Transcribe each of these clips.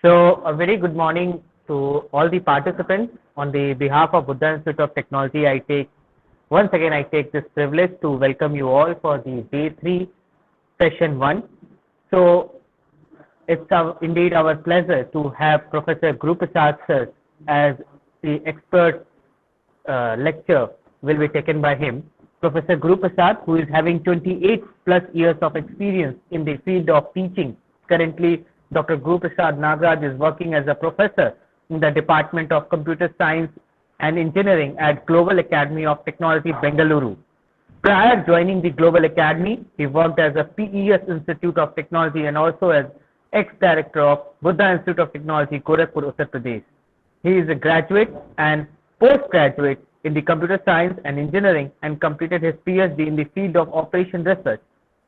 So, a very good morning to all the participants. On the behalf of Buddha Institute of Technology, I take this privilege to welcome you all for the day 3, session 1. So, it's indeed our pleasure to have Professor Guru Prasad sir as the expert lecture will be taken by him. Professor Guru Prasad, who is having 28 plus years of experience in the field of teaching. Currently, Dr. Guru Prasad Nagraj is working as a professor in the Department of Computer Science and Engineering at Global Academy of Technology, Bengaluru. Prior joining the Global Academy, he worked as a PES Institute of Technology and also as ex-director of Buddha Institute of Technology, Gorakhpur, Uttar Pradesh. He is a graduate and postgraduate in the computer science and engineering and completed his PhD in the field of operation research.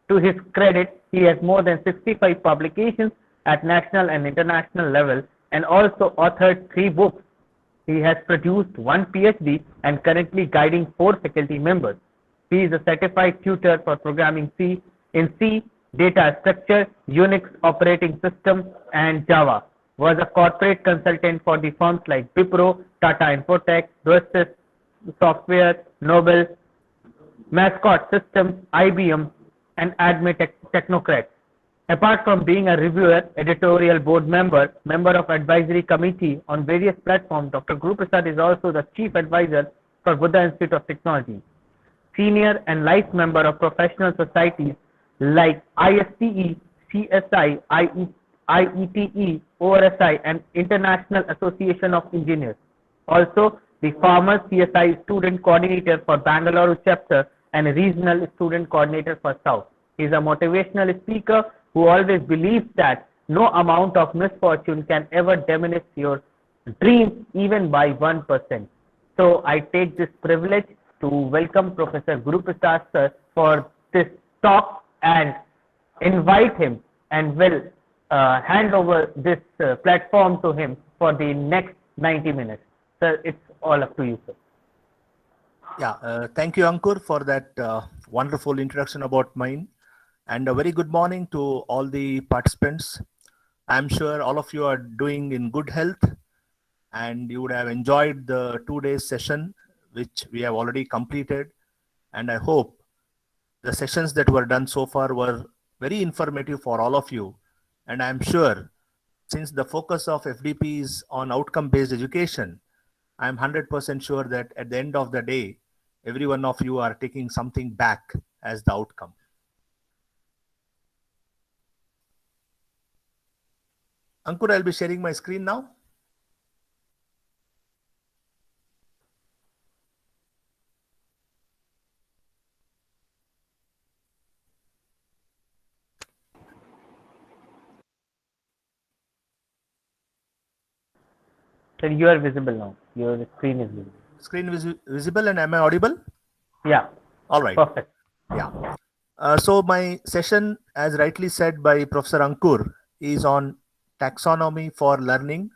To his credit, he has more than 65 publications at national and international level and also authored 3 books. He has produced 1 PhD and currently guiding 4 faculty members. He is a certified tutor for programming C, data structure, Unix operating system, and Java. Was a corporate consultant for the firms like Wipro, Tata Infotech, Duestis Software, Nobel, Mascot Systems, IBM, and ADME Technocrats. Apart from being a reviewer, editorial board member, member of advisory committee on various platforms, Dr. Guru Prasad is also the chief advisor for Buddha Institute of Technology. Senior and life member of professional societies like ISTE, CSI, IETE, ORSI, and International Association of Engineers. Also, the former CSI student coordinator for Bangalore chapter and regional student coordinator for South. He is a motivational speaker who always believes that no amount of misfortune can ever diminish your dreams even by 1%. So I take this privilege to welcome Professor Guru Prasad sir for this talk and invite him and will hand over this platform to him for the next 90 minutes. Sir, it's all up to you, sir. Yeah, thank you, Ankur, for that wonderful introduction about mine. And a very good morning to all the participants. I'm sure all of you are doing in good health and you would have enjoyed the 2 days session, which we have already completed. And I hope the sessions that were done so far were very informative for all of you. And I'm sure since the focus of FDP is on outcome-based education, I'm 100% sure that at the end of the day, every one of you are taking something back as the outcome. Ankur, I'll be sharing my screen now. Sir, you are visible now. Your screen is visible. Screen is visible and am I audible? Yeah. All right. Perfect. Yeah. So my session, as rightly said by Professor Ankur, is on taxonomy for learning,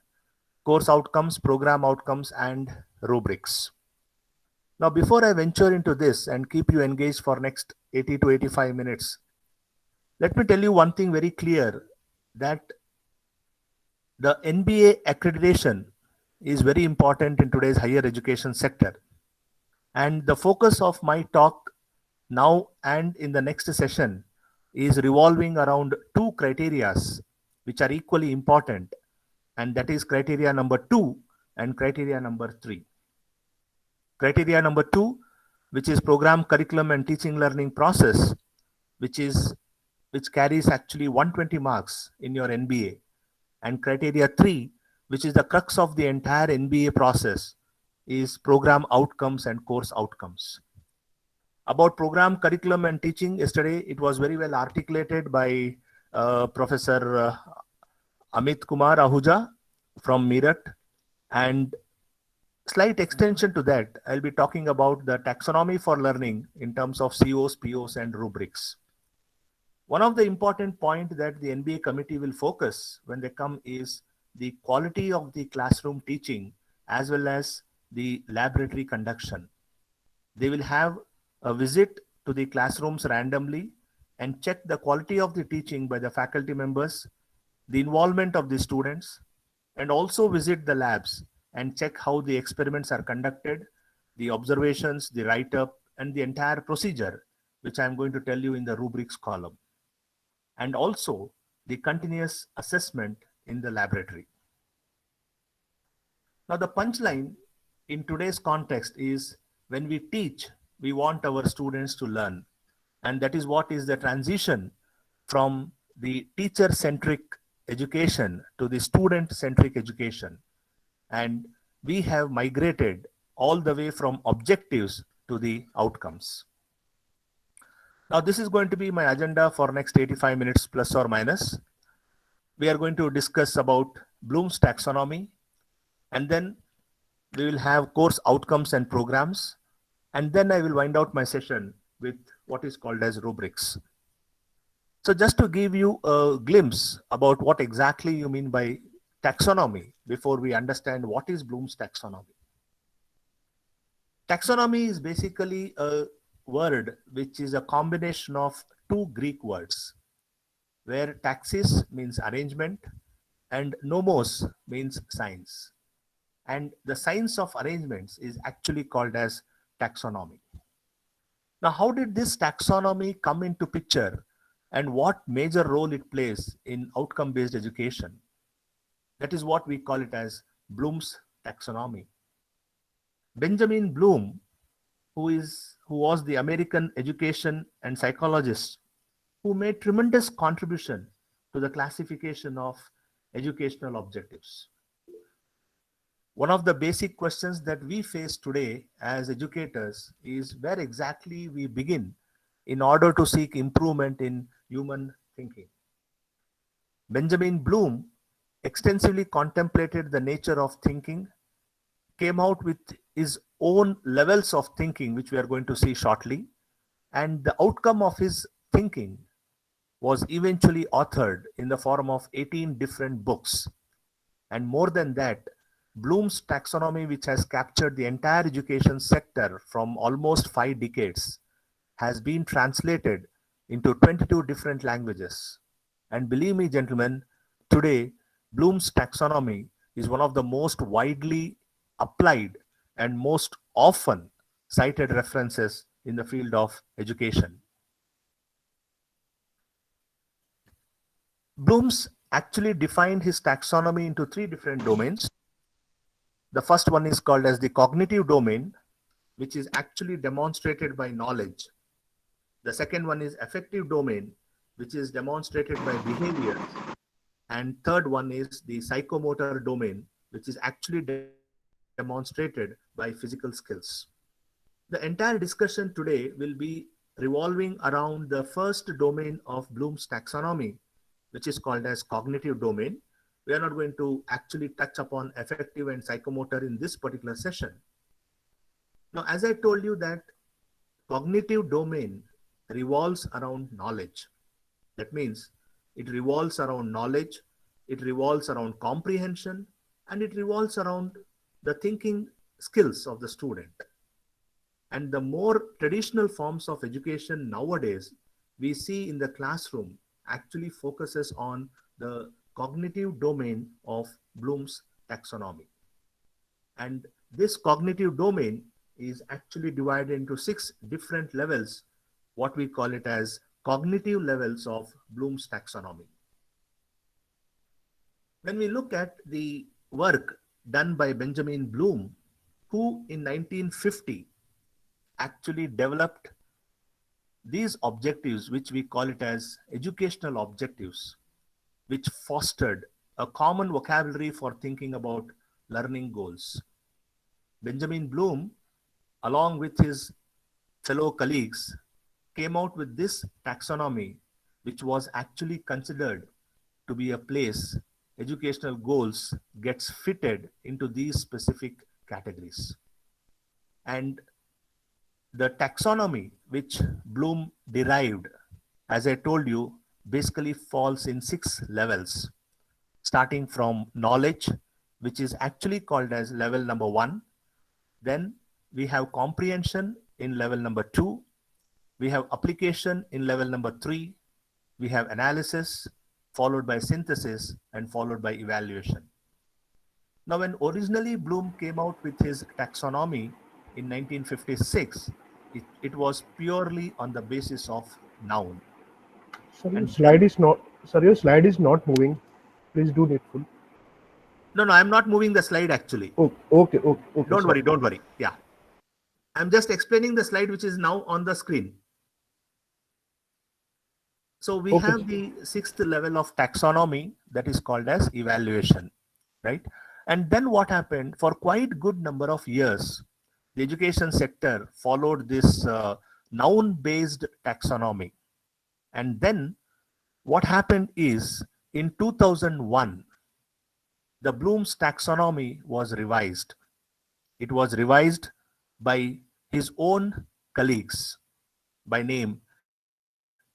course outcomes, program outcomes, and rubrics. Now, before I venture into this and keep you engaged for next 80 to 85 minutes, let me tell you one thing very clear, that the NBA accreditation is very important in today's higher education sector. And the focus of my talk now and in the next session is revolving around 2 criteria which are equally important, and that is criteria number 2 and criteria number 3. Criteria number 2, which is program curriculum and teaching learning process, which carries actually 120 marks in your NBA, and criteria 3, which is the crux of the entire NBA process, is program outcomes and course outcomes. About program curriculum and teaching, yesterday it was very well articulated by Professor Amit Kumar Ahuja from Meerut, and slight extension to that, I'll be talking about the taxonomy for learning in terms of COs, POs, and rubrics. One of the important points that the NBA committee will focus when they come is the quality of the classroom teaching as well as the laboratory conduction. They will have a visit to the classrooms randomly and check the quality of the teaching by the faculty members. the involvement of the students, and also visit the labs and check how the experiments are conducted, the observations, the write up, and the entire procedure, which I'm going to tell you in the rubrics column, and also the continuous assessment in the laboratory. Now, the punchline in today's context is when we teach, we want our students to learn. And that is what is the transition from the teacher centric education to the student centric education. And we have migrated all the way from objectives to the outcomes. Now, this is going to be my agenda for next 85 minutes plus or minus. We are going to discuss about Bloom's taxonomy, and then we will have course outcomes and programs, and then I will wind out my session with what is called as rubrics. So just to give you a glimpse about what exactly you mean by taxonomy before we understand what is Bloom's taxonomy. Taxonomy is basically a word which is a combination of two Greek words, where taxis means arrangement and nomos means science. And the science of arrangements is actually called as taxonomy. Now, how did this taxonomy come into picture and what major role it plays in outcome-based education? That is what we call it as Bloom's taxonomy. Benjamin Bloom, who was the American education and psychologist who made tremendous contribution to the classification of educational objectives. One of the basic questions that we face today as educators is where exactly we begin in order to seek improvement in human thinking. Benjamin Bloom extensively contemplated the nature of thinking, came out with his own levels of thinking, which we are going to see shortly, and the outcome of his thinking was eventually authored in the form of 18 different books. And more than that, Bloom's taxonomy, which has captured the entire education sector from almost 5 decades, has been translated into 22 different languages. And believe me, gentlemen, today, Bloom's taxonomy is one of the most widely applied and most often cited references in the field of education. Bloom's actually defined his taxonomy into 3 different domains. The first one is called as the cognitive domain, which is actually demonstrated by knowledge. The second one is affective domain, which is demonstrated by behavior. And third one is the psychomotor domain, which is actually demonstrated by physical skills. The entire discussion today will be revolving around the first domain of Bloom's taxonomy, which is called as cognitive domain. We are not going to actually touch upon affective and psychomotor in this particular session. Now, as I told you that cognitive domain revolves around knowledge. That means it revolves around knowledge, it revolves around comprehension, and it revolves around the thinking skills of the student. And the more traditional forms of education nowadays we see in the classroom actually focuses on the cognitive domain of Bloom's taxonomy. And this cognitive domain is actually divided into 6 different levels, what we call it as cognitive levels of Bloom's taxonomy. When we look at the work done by Benjamin Bloom, who in 1950 actually developed these objectives, which we call it as educational objectives, which fostered a common vocabulary for thinking about learning goals. Benjamin Bloom, along with his fellow colleagues, came out with this taxonomy, which was actually considered to be a place educational goals gets fitted into these specific categories. And the taxonomy which Bloom derived, as I told you, basically falls in 6 levels, starting from knowledge, which is actually called as level number 1. Then we have comprehension in level number 2. We have application in level number 3. We have analysis, followed by synthesis, and followed by evaluation. Now, when originally Bloom came out with his taxonomy in 1956, it was purely on the basis of noun. Sir, your And slide then, is not. Sir, your slide is not moving. Please do needful. no, I'm not moving the slide actually. Oh, okay, okay, okay, Don't sir. worry, don't worry. Yeah. I'm just explaining the slide which is now on the screen. So we Okay, have the sixth level of taxonomy that is called as evaluation, right? And then what happened for quite good number of years, the education sector followed this noun-based taxonomy. And then what happened is in 2001, the Bloom's taxonomy was revised. It was revised by his own colleagues by name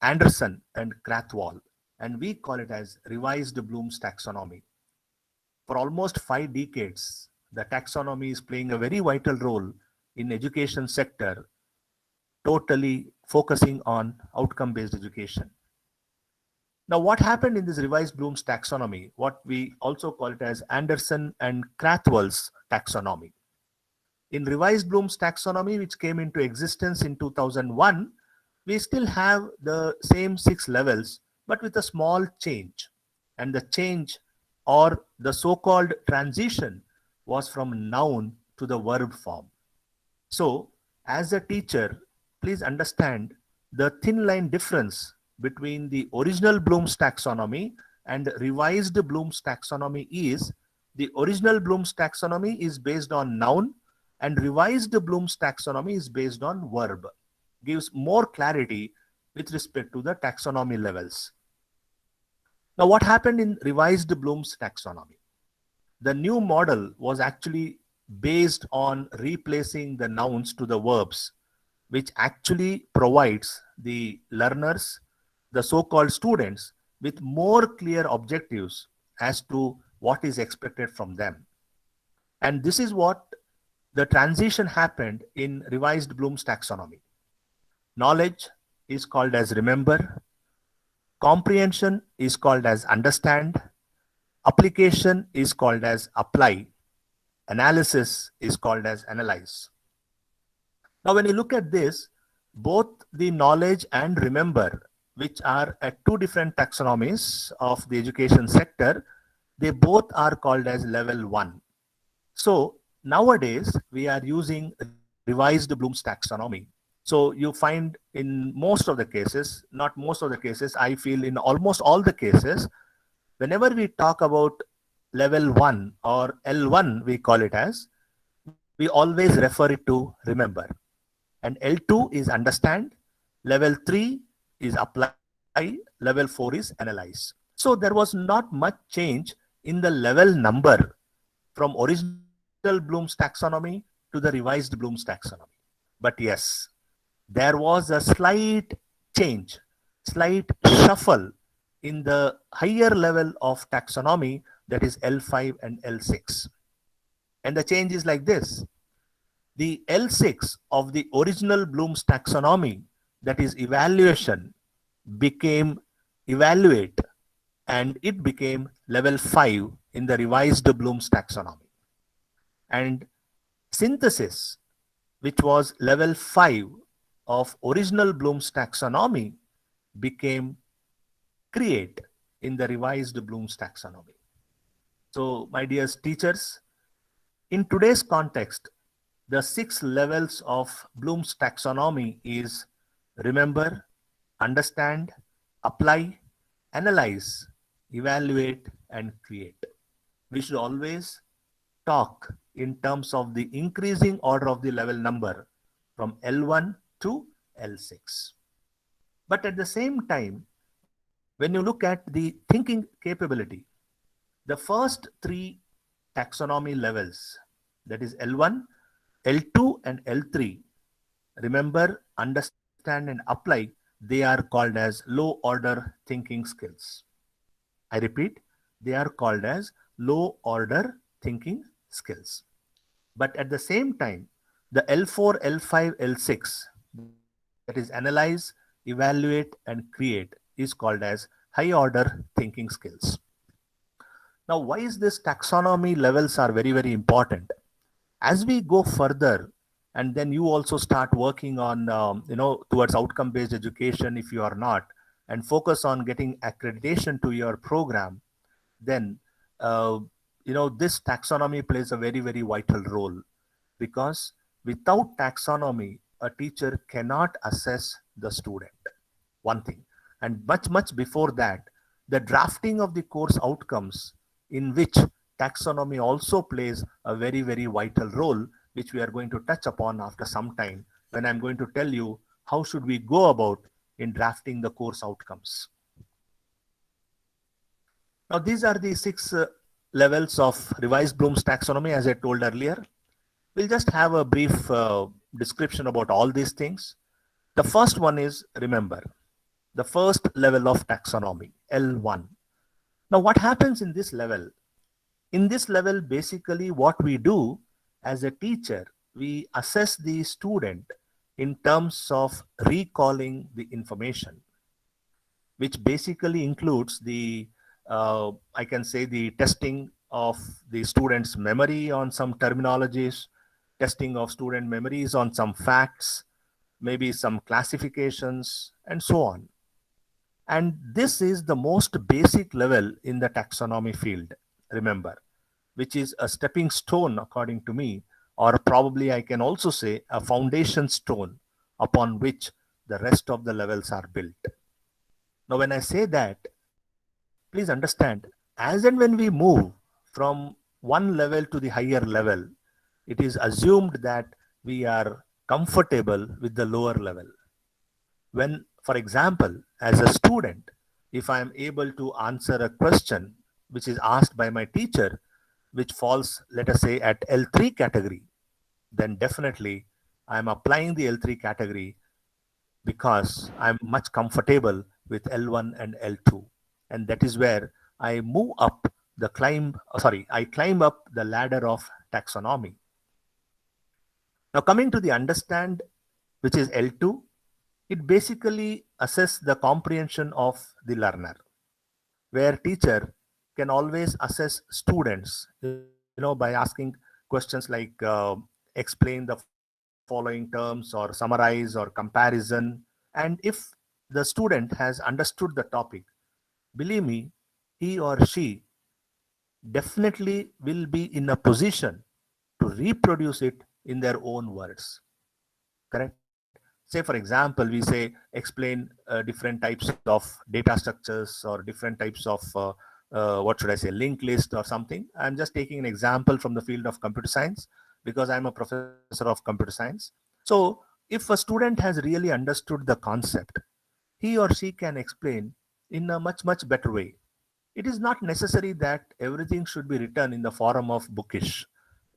Anderson and Krathwohl, and we call it as revised Bloom's taxonomy. For almost 5 decades, the taxonomy is playing a very vital role in education sector, totally focusing on outcome-based education. Now, what happened in this revised Bloom's taxonomy, what we also call it as Anderson and Krathwohl's taxonomy. In revised Bloom's taxonomy, which came into existence in 2001, we still have the same 6 levels, but with a small change. And the change or the so-called transition was from noun to the verb form. So, as a teacher, please understand the thin line difference between the original Bloom's taxonomy and revised Bloom's taxonomy is the original Bloom's taxonomy is based on noun and revised Bloom's taxonomy is based on verb. Gives more clarity with respect to the taxonomy levels. Now, what happened in revised Bloom's taxonomy? The new model was actually based on replacing the nouns to the verbs, which actually provides the learners, the so-called students, with more clear objectives as to what is expected from them. And this is what the transition happened in revised Bloom's taxonomy. Knowledge is called as remember, comprehension is called as understand, application is called as apply, analysis is called as analyze. Now, when you look at this, both the knowledge and remember, which are at 2 different taxonomies of the education sector, they both are called as level 1. So nowadays we are using revised Bloom's taxonomy. So you find in most of the cases, not most of the cases, I feel in almost all the cases, whenever we talk about level 1 or L1, we call it as, we always refer it to remember. And L2 is understand, level 3 is apply, level 4 is analyze. So there was not much change in the level number from original Bloom's taxonomy to the revised Bloom's taxonomy. But yes, there was a slight change, slight shuffle in the higher level of taxonomy, that is L5 and L6. And the change is like this. The L6 of the original Bloom's taxonomy, that is evaluation, became evaluate, and it became level 5 in the revised Bloom's taxonomy. And synthesis, which was level 5 of original Bloom's taxonomy, became create in the revised Bloom's taxonomy. So, my dear teachers, in today's context, the 6 levels of Bloom's taxonomy is remember, understand, apply, analyze, evaluate, and create. We should always talk in terms of the increasing order of the level number from L1 to L6. But at the same time, when you look at the thinking capability, the first 3 taxonomy levels, that is L1, L2, and L3, remember, understand, and apply, they are called as low order thinking skills. I repeat, they are called as low order thinking skills. But at the same time, the L4, L5, L6, that is analyze, evaluate, and create, is called as higher high order thinking skills. Now, why is this taxonomy levels are very, very important? As we go further, and then you also start working on, towards outcome based education if you are not, and focus on getting accreditation to your program, then, this taxonomy plays a very, very vital role, because without taxonomy, a teacher cannot assess the student. One thing. And much, much before that, the drafting of the course outcomes, in which taxonomy also plays a very, very vital role, which we are going to touch upon after some time, when I'm going to tell you how should we go about in drafting the course outcomes. Now, these are the 6 levels of revised Bloom's taxonomy, as I told earlier. We'll just have a brief description about all these things. The first one is, remember, the first level of taxonomy, L1. Now, what happens in this level? In this level, basically what we do as a teacher, we assess the student in terms of recalling the information, which basically includes the, I can say, the testing of the student's memory on some terminologies, testing of student memories on some facts, maybe some classifications, and so on. And this is the most basic level in the taxonomy field, remember, which is a stepping stone, according to me, or probably I can also say a foundation stone upon which the rest of the levels are built. Now, when I say that, please understand, as and when we move from one level to the higher level, it is assumed that we are comfortable with the lower level. When, for example, as a student, if I am able to answer a question which is asked by my teacher, which falls, let us say, at L3 category, then definitely I am applying the L3 category because I'm much comfortable with L1 and L2. And that is where I move up the I climb up the ladder of taxonomy. Now, coming to the understand, which is L2, it basically assesses the comprehension of the learner, where teacher can always assess students, by asking questions like explain the following terms or summarize or comparison. And if the student has understood the topic, believe me, he or she definitely will be in a position to reproduce it in their own words. Correct? Say, for example, we say explain different types of data structures or different types of linked list or something. I'm just taking an example from the field of computer science because I'm a professor of computer science. So if a student has really understood the concept, he or she can explain in a much, much better way. It is not necessary that everything should be written in the form of bookish.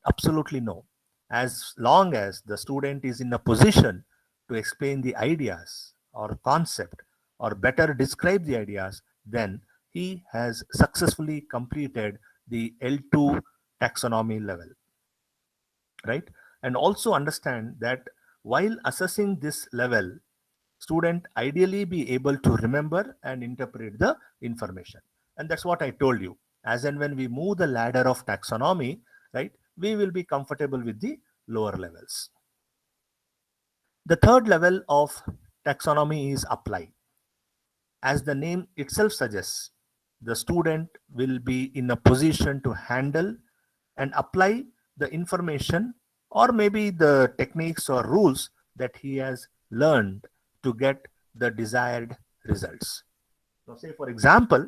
Absolutely no. As long as the student is in a position to explain the ideas or concept or better describe the ideas, then he has successfully completed the L2 taxonomy level, right? And also understand that while assessing this level, student ideally be able to remember and interpret the information. And that's what I told you. As and when we move the ladder of taxonomy, right, we will be comfortable with the lower levels. The third level of taxonomy is apply. As the name itself suggests, the student will be in a position to handle and apply the information or maybe the techniques or rules that he has learned to get the desired results. So say, for example,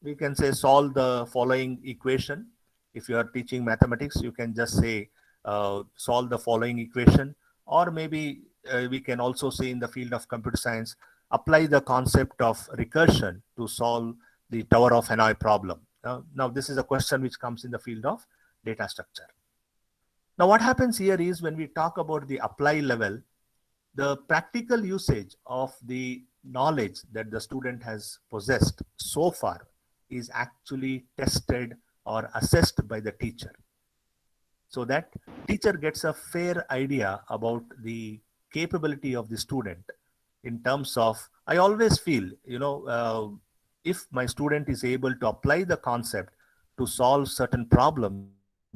we can say solve the following equation. If you are teaching mathematics, you can just say solve the following equation, or maybe we can also say in the field of computer science, apply the concept of recursion to solve the Tower of Hanoi problem. Now, this is a question which comes in the field of data structure. Now, what happens here is when we talk about the apply level, the practical usage of the knowledge that the student has possessed so far is actually tested or assessed by the teacher, so that teacher gets a fair idea about the capability of the student in terms of, I always feel, if my student is able to apply the concept to solve certain problems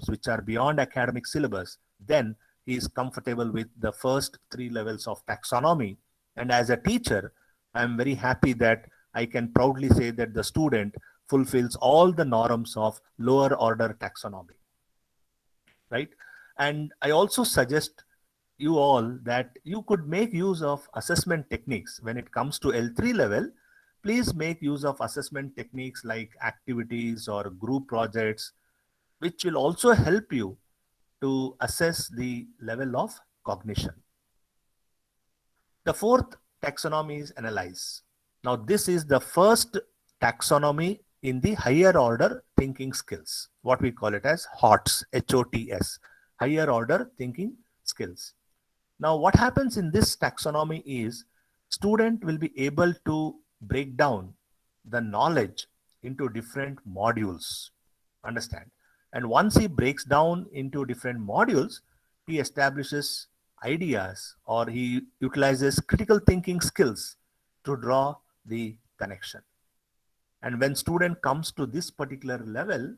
which are beyond academic syllabus, then he is comfortable with the first 3 levels of taxonomy. And as a teacher, I am very happy that I can proudly say that the student fulfills all the norms of lower order taxonomy, right? And I also suggest you all that you could make use of assessment techniques when it comes to L3 level. Please make use of assessment techniques like activities or group projects, which will also help you to assess the level of cognition. The fourth taxonomy is analyze. Now, this is the first taxonomy in the higher order thinking skills, what we call it as HOTS, H-O-T-S, higher order thinking skills. Now, what happens in this taxonomy is student will be able to break down the knowledge into different modules, understand? And once he breaks down into different modules, he establishes ideas or he utilizes critical thinking skills to draw the connection. And when student comes to this particular level,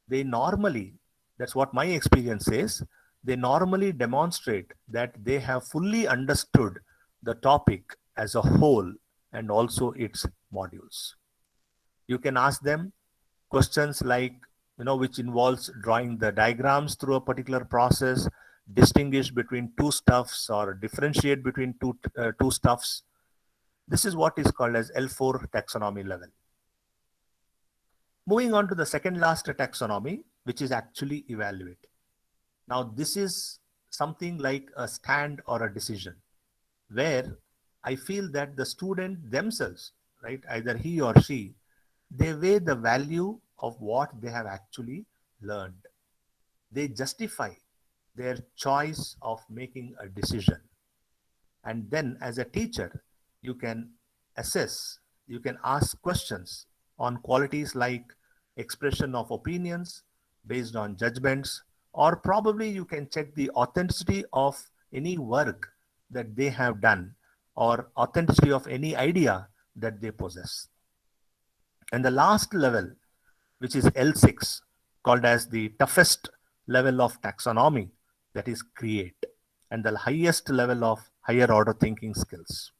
they normally, that's what my experience says, they normally demonstrate that they have fully understood the topic as a whole and also its modules. You can ask them questions like, which involves drawing the diagrams through a particular process, distinguish between two stuffs or differentiate between two stuffs. This is what is called as L4 taxonomy level. Moving on to the second last taxonomy, which is actually evaluate. Now, this is something like a stand or a decision where I feel that the student themselves, right, either he or she, they weigh the value of what they have actually learned. They justify their choice of making a decision. And then as a teacher, you can assess, you can ask questions on qualities like expression of opinions based on judgments, or probably you can check the authenticity of any work that they have done or authenticity of any idea that they possess. And the last level, which is L6, called as the toughest level of taxonomy, that is create, and the highest level of higher order thinking skills.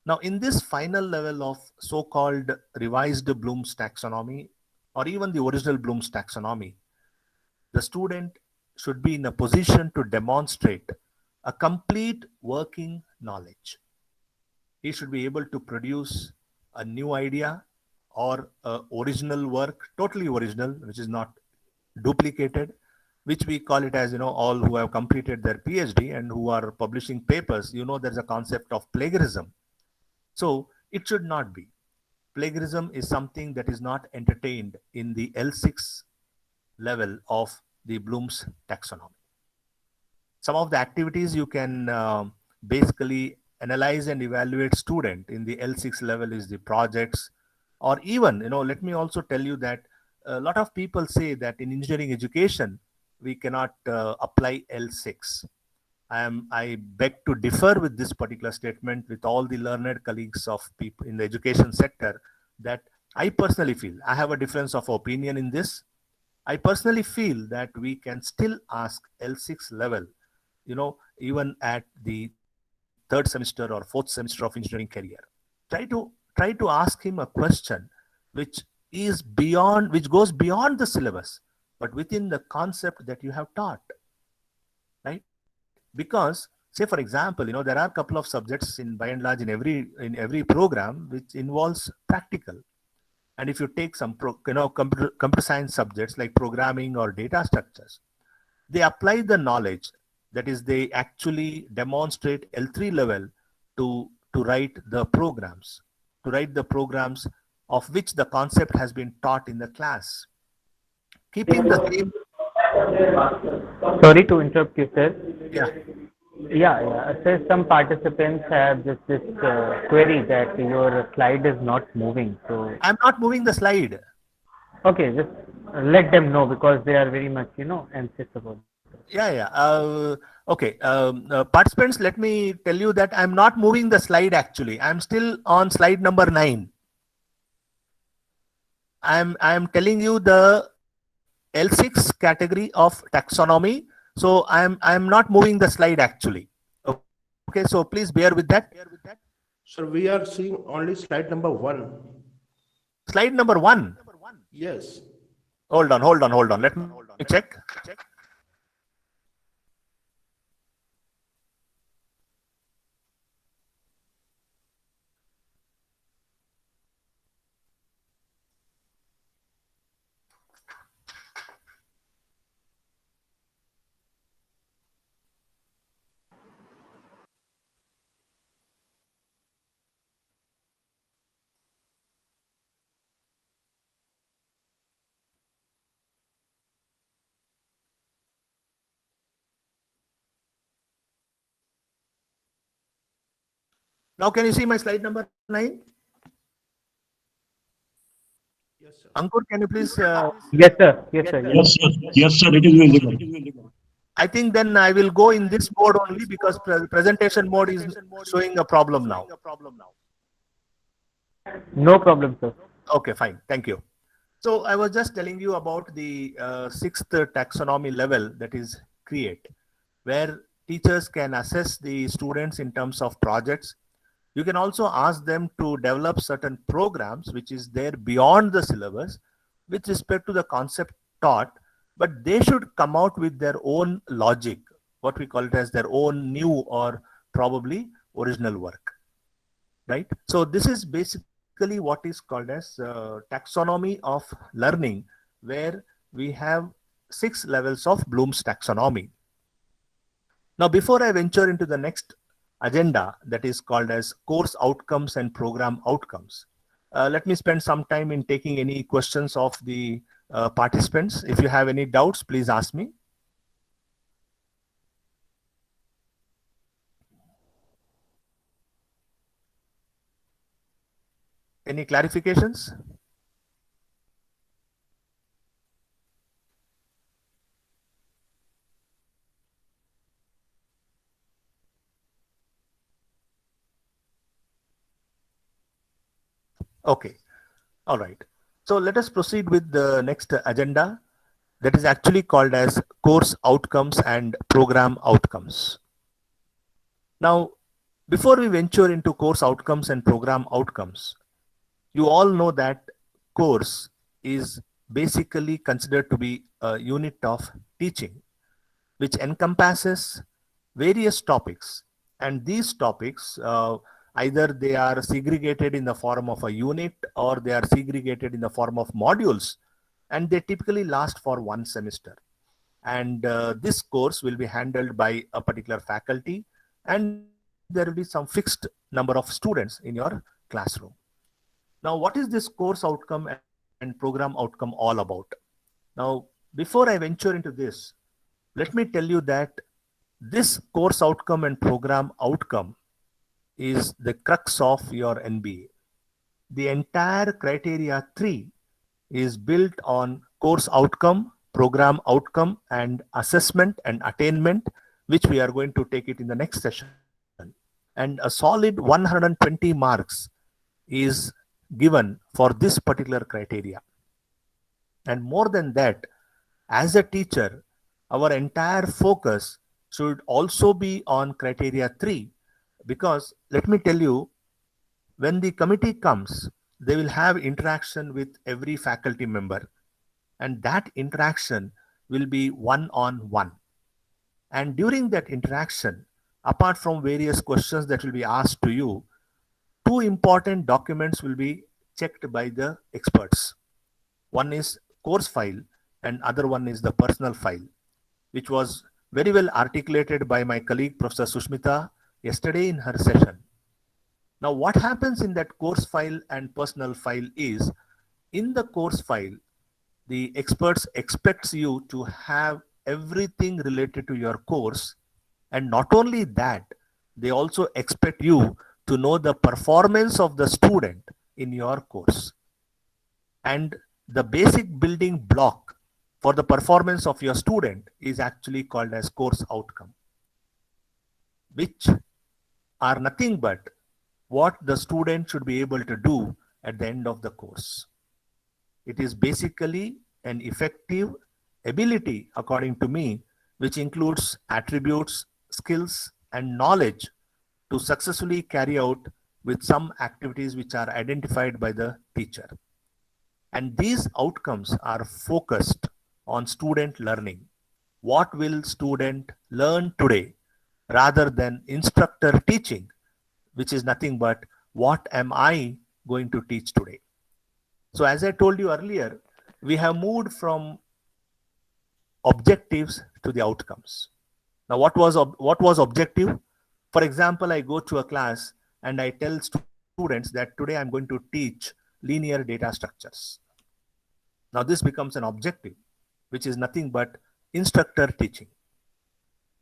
Now, in this final level of so-called revised Bloom's taxonomy, or even the original Bloom's taxonomy, the student should be in a position to demonstrate a complete working knowledge. He should be able to produce a new idea or original work, totally original, which is not duplicated, which we call it as, all who have completed their PhD and who are publishing papers, there's a concept of plagiarism. So it should not be. Plagiarism is something that is not entertained in the L6 level of the Bloom's taxonomy. Some of the activities you can basically analyze and evaluate student in the L6 level is the projects, or even, let me also tell you that a lot of people say that in engineering education, we cannot apply L6. I beg to differ with this particular statement with all the learned colleagues of people in the education sector, that I personally feel, I have a difference of opinion in this. I personally feel that we can still ask L6 level, even at the third semester or fourth semester of engineering career. Try to ask him a question which is beyond, which goes beyond the syllabus, but within the concept that you have taught, right? Because, say for example, there are a couple of subjects by and large in every program which involves practical. And if you take some computer science subjects like programming or data structures, they apply the knowledge, that is, they actually demonstrate L3 level to write the programs, of which the concept has been taught in the class. Keeping the same. Sorry to interrupt you, sir. Yeah. Yeah. So some participants have this query that your slide is not moving. So I'm not moving the slide. Okay, just let them know because they are very much, anxious about it. Yeah. Okay. Participants, let me tell you that I'm not moving the slide actually. I'm still on slide number 9. I'm telling you the L6 category of taxonomy. So I'm not moving the slide actually. Okay, so please bear with that. Sir, we are seeing only slide number 1. Slide number 1. Yes. Hold on. Let me check. Now can you see my slide number 9? Yes, sir. Ankur, can you please? Yes, sir. Yes, sir. Yes, sir. Yes, sir. It is visible. I think then I will go in this mode only because presentation mode is showing a problem now. No problem, sir. Okay, fine. Thank you. So I was just telling you about the sixth taxonomy level, that is create, where teachers can assess the students in terms of projects. You can also ask them to develop certain programs which is there beyond the syllabus with respect to the concept taught, but they should come out with their own logic, what we call it as their own new or probably original work, right? So this is basically what is called as taxonomy of learning, where we have 6 levels of Bloom's taxonomy. Now, before I venture into the next agenda, that is called as course outcomes and program outcomes, let me spend some time in taking any questions of the participants. If you have any doubts, please ask me. Any clarifications? Okay. All right. So let us proceed with the next agenda, that is actually called as course outcomes and program outcomes. Now, before we venture into course outcomes and program outcomes, you all know that course is basically considered to be a unit of teaching, which encompasses various topics. And these topics, either they are segregated in the form of a unit or they are segregated in the form of modules, and they typically last for 1 semester. And this course will be handled by a particular faculty, and there will be some fixed number of students in your classroom. Now, what is this course outcome and program outcome all about? Now, before I venture into this, let me tell you that this course outcome and program outcome is the crux of your NBA. The entire criteria 3 is built on course outcome, program outcome, and assessment and attainment, which we are going to take it in the next session. And a solid 120 marks is given for this particular criteria. And more than that, as a teacher, our entire focus should also be on criteria 3, because let me tell you, when the committee comes, they will have interaction with every faculty member, and that interaction will be one-on-one. And during that interaction, apart from various questions that will be asked to you, 2 important documents will be checked by the experts. One is course file and other one is the personal file, which was very well articulated by my colleague Professor Sushmita yesterday in her session. Now, what happens in that course file and personal file is, in the course file, the experts expects you to have everything related to your course. And not only that, they also expect you to know the performance of the student in your course. And the basic building block for the performance of your student is actually called as course outcome, which are nothing but what the student should be able to do at the end of the course. It is basically an effective ability, according to me, which includes attributes, skills, and knowledge to successfully carry out with some activities which are identified by the teacher. And these outcomes are focused on student learning. What will student learn today rather than instructor teaching, which is nothing but what am I going to teach today? So as I told you earlier, we have moved from objectives to the outcomes. Now, what was objective? For example, I go to a class and I tell students that today I'm going to teach linear data structures. Now, this becomes an objective, which is nothing but instructor teaching.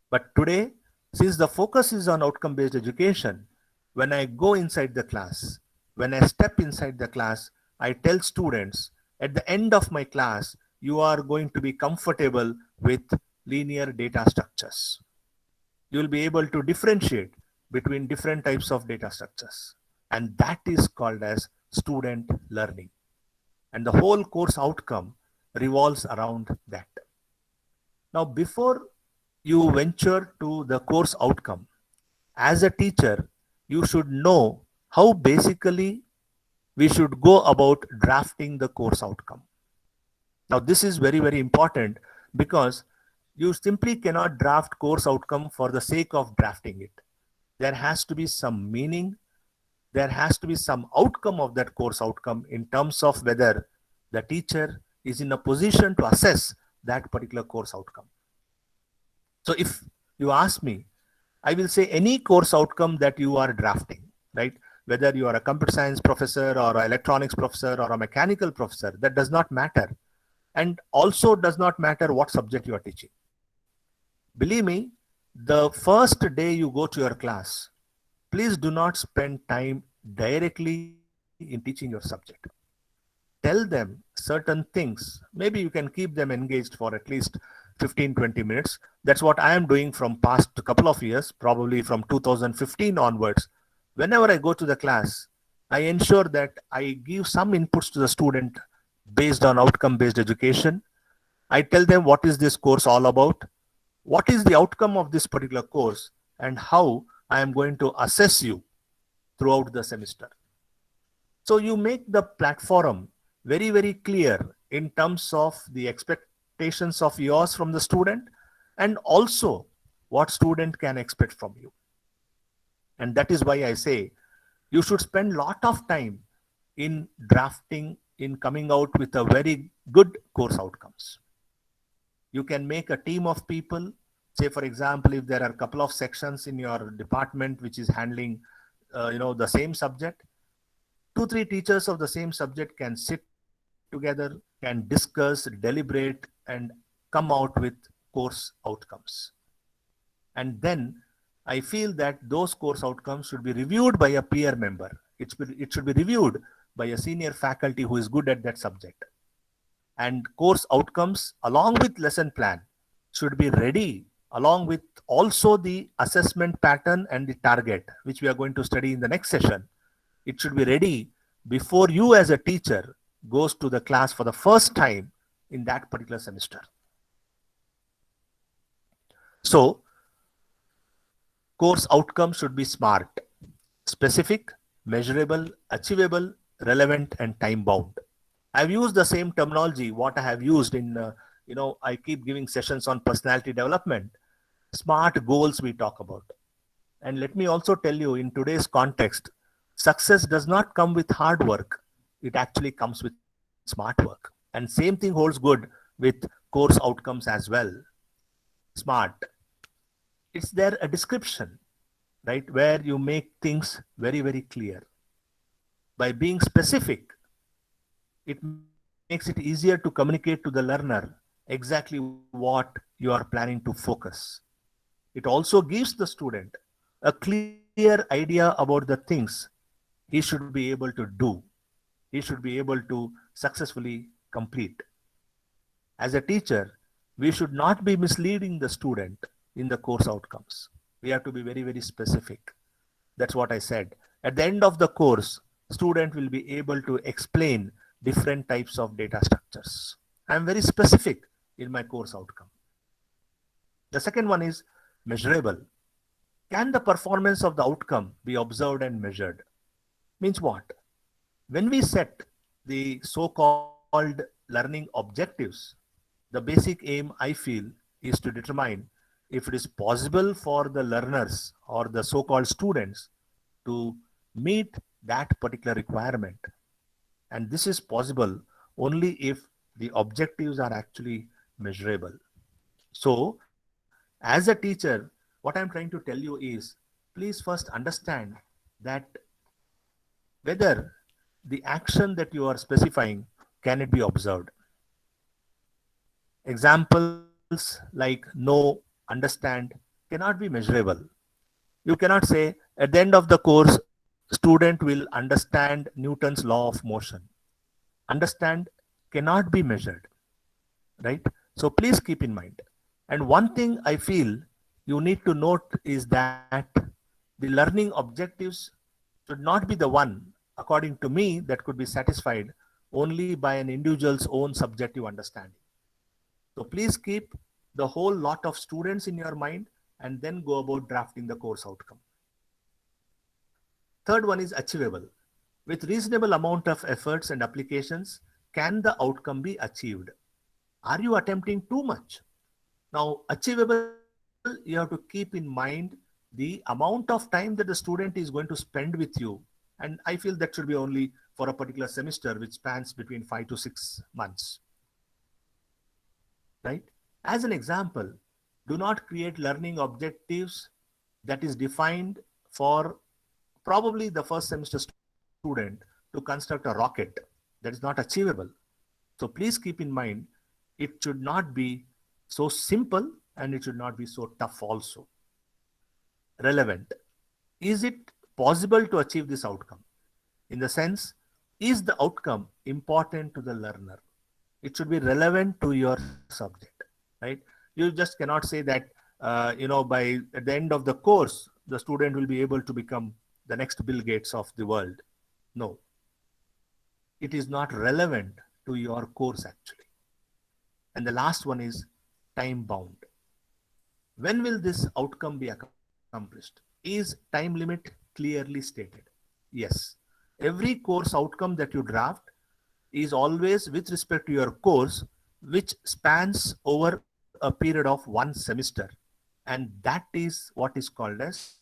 But today, since the focus is on outcome-based education, when I go inside the class, when I step inside the class, I tell students at the end of my class, you are going to be comfortable with linear data structures. You will be able to differentiate between different types of data structures. And that is called as student learning. And the whole course outcome revolves around that. Now, before you venture to the course outcome, as a teacher, you should know how basically we should go about drafting the course outcome. Now, this is very, very important because you simply cannot draft course outcome for the sake of drafting it. There has to be some meaning. There has to be some outcome of that course outcome in terms of whether the teacher is in a position to assess that particular course outcome. So if you ask me, I will say any course outcome that you are drafting, right? Whether you are a computer science professor or an electronics professor or a mechanical professor, that does not matter. And also does not matter what subject you are teaching. Believe me, the first day you go to your class, please do not spend time directly in teaching your subject. Tell them certain things. Maybe you can keep them engaged for at least 15-20 minutes. That's what I am doing from past couple of years, probably from 2015 onwards. Whenever I go to the class, I ensure that I give some inputs to the student based on outcome-based education. I tell them what is this course all about, what is the outcome of this particular course, and how I am going to assess you throughout the semester. So you make the platform very, very clear in terms of the expectations of yours from the student and also what student can expect from you. And that is why I say you should spend a lot of time in drafting, in coming out with a very good course outcomes. You can make a team of people. Say, for example, if there are a couple of sections in your department which is handling the same subject, 2-3 teachers of the same subject can sit together, can discuss, deliberate, and come out with course outcomes. And then I feel that those course outcomes should be reviewed by a peer member. It should be reviewed by a senior faculty who is good at that subject. And course outcomes along with lesson plan should be ready along with also the assessment pattern and the target, which we are going to study in the next session. It should be ready before you as a teacher goes to the class for the first time in that particular semester. So, course outcomes should be SMART: specific, measurable, achievable, relevant, and time bound. I've used the same terminology what I have used in, I keep giving sessions on personality development. SMART goals we talk about. And let me also tell you, in today's context, success does not come with hard work. It actually comes with smart work. And same thing holds good with course outcomes as well. SMART. It's there a description, right, where you make things very, very clear. By being specific, it makes it easier to communicate to the learner exactly what you are planning to focus. It also gives the student a clear idea about the things he should be able to do. He should be able to successfully complete. As a teacher, we should not be misleading the student in the course outcomes. We have to be very, very specific. That's what I said. At the end of the course, student will be able to explain different types of data structures. I'm very specific in my course outcome. The second one is measurable. Can the performance of the outcome be observed and measured? Means what? When we set the so-called learning objectives, the basic aim I feel is to determine if it is possible for the learners or the so-called students to meet that particular requirement. And this is possible only if the objectives are actually measurable. So, as a teacher, what I'm trying to tell you is, please first understand that whether the action that you are specifying, can it be observed? Examples like know, understand cannot be measurable. You cannot say at the end of the course, student will understand Newton's law of motion. Understand cannot be measured, right? So please keep in mind. And one thing I feel you need to note is that the learning objectives should not be the one, according to me, that could be satisfied only by an individual's own subjective understanding. So please keep the whole lot of students in your mind and then go about drafting the course outcome. Third one is achievable. With reasonable amount of efforts and applications, can the outcome be achieved? Are you attempting too much? Now, achievable, you have to keep in mind the amount of time that the student is going to spend with you. And I feel that should be only for a particular semester, which spans between 5 to 6 months. Right? As an example, do not create learning objectives that is defined for probably the first semester student to construct a rocket. That is not achievable. So please keep in mind, it should not be so simple and it should not be so tough also. Relevant. Is it possible to achieve this outcome? In the sense, is the outcome important to the learner? It should be relevant to your subject, right? You just cannot say that, by at the end of the course, the student will be able to become the next Bill Gates of the world. No. It is not relevant to your course actually. And the last one is time bound. When will this outcome be accomplished? Is time limit clearly stated? Yes. Every course outcome that you draft is always with respect to your course, which spans over a period of 1 semester. And that is what is called as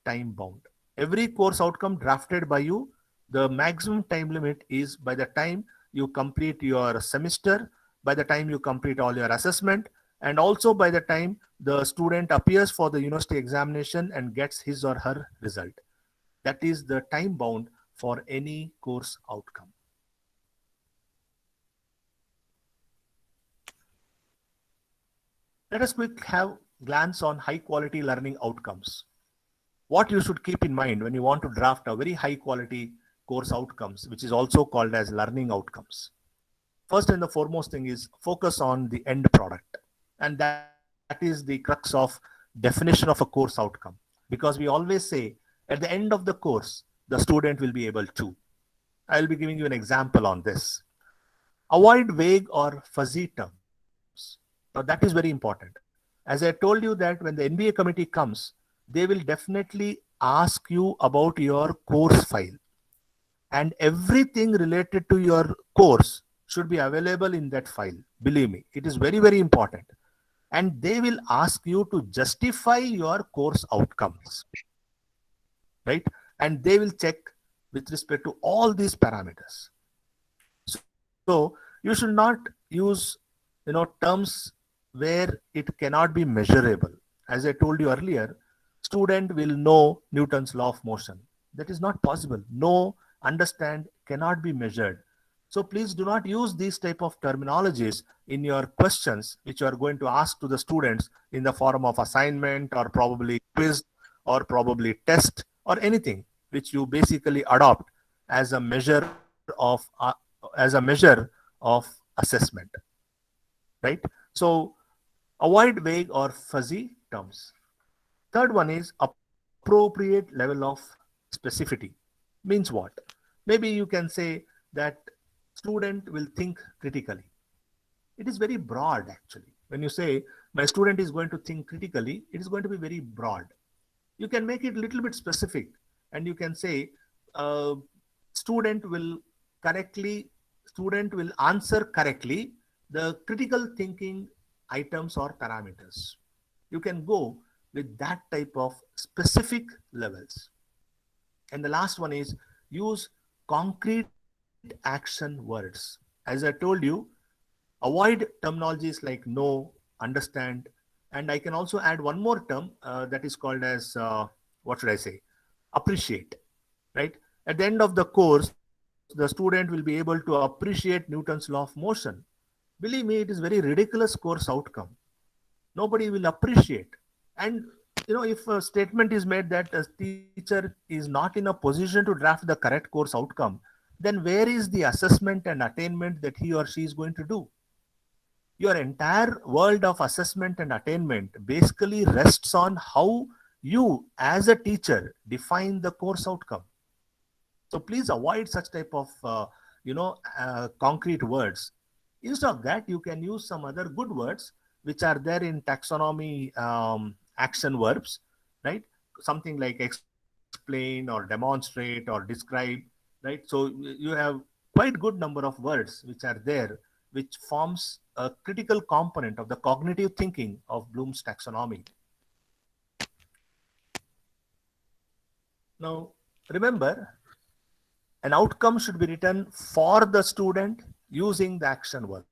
time bound. Every course outcome drafted by you, the maximum time limit is by the time you complete your semester, by the time you complete all your assessment, and also by the time the student appears for the university examination and gets his or her result. That is the time bound for any course outcome. Let us quick have glance on high quality learning outcomes. What you should keep in mind when you want to draft a very high quality course outcomes, which is also called as learning outcomes. First and the foremost thing is focus on the end product. And that is the crux of definition of a course outcome. Because we always say at the end of the course, the student will be able to. I'll be giving you an example on this. Avoid vague or fuzzy terms. Now that is very important. As I told you that when the NBA committee comes, they will definitely ask you about your course file. And everything related to your course should be available in that file. Believe me, it is very, very important. And they will ask you to justify your course outcomes. Right? And they will check with respect to all these parameters. So you should not use terms where it cannot be measurable. As I told you earlier, student will know Newton's law of motion. That is not possible. Know, understand cannot be measured. So please do not use these type of terminologies in your questions, which you are going to ask to the students in the form of assignment or probably quiz or probably test or anything which you basically adopt as a measure of assessment, right? So avoid vague or fuzzy terms. Third one is appropriate level of specificity. Means what? Maybe you can say that student will think critically. It is very broad actually. When you say my student is going to think critically, it is going to be very broad. You can make it a little bit specific, and you can say uh, student will student will answer correctly the critical thinking items or parameters. You can go with that type of specific levels. And the last one is use concrete action words. As I told you, avoid terminologies like know, understand, and I can also add one more term that is called as what should I say? Appreciate, right? At the end of the course, the student will be able to appreciate Newton's law of motion. Believe me, it is very ridiculous course outcome. Nobody will appreciate. And if a statement is made that a teacher is not in a position to draft the correct course outcome, then where is the assessment and attainment that he or she is going to do? Your entire world of assessment and attainment basically rests on how you as a teacher define the course outcome. So please avoid such type of concrete words. Instead of that, you can use some other good words which are there in taxonomy action verbs, right? Something like explain or demonstrate or describe, right? So you have quite good number of words which are there, which forms a critical component of the cognitive thinking of Bloom's taxonomy. Now, remember, an outcome should be written for the student using the action verb.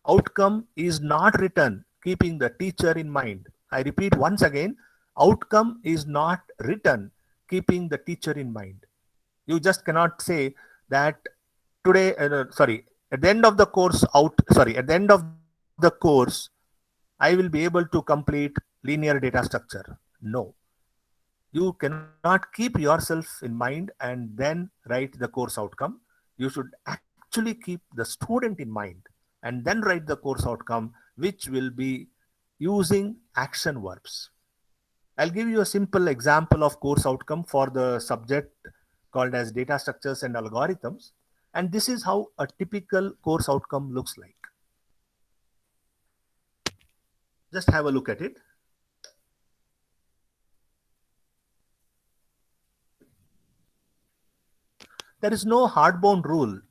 Outcome is not written keeping the teacher in mind. I repeat once again, outcome is not written keeping the teacher in mind. You just cannot say that today, at the end of the course, at the end of the course, I will be able to complete linear data structure. No. You cannot keep yourself in mind and then write the course outcome. You should actually keep the student in mind and then write the course outcome, which will be using action verbs. I'll give you a simple example of course outcome for the subject called as data structures and algorithms. And this is how a typical course outcome looks like. Just have a look at it. There is no hardbound rule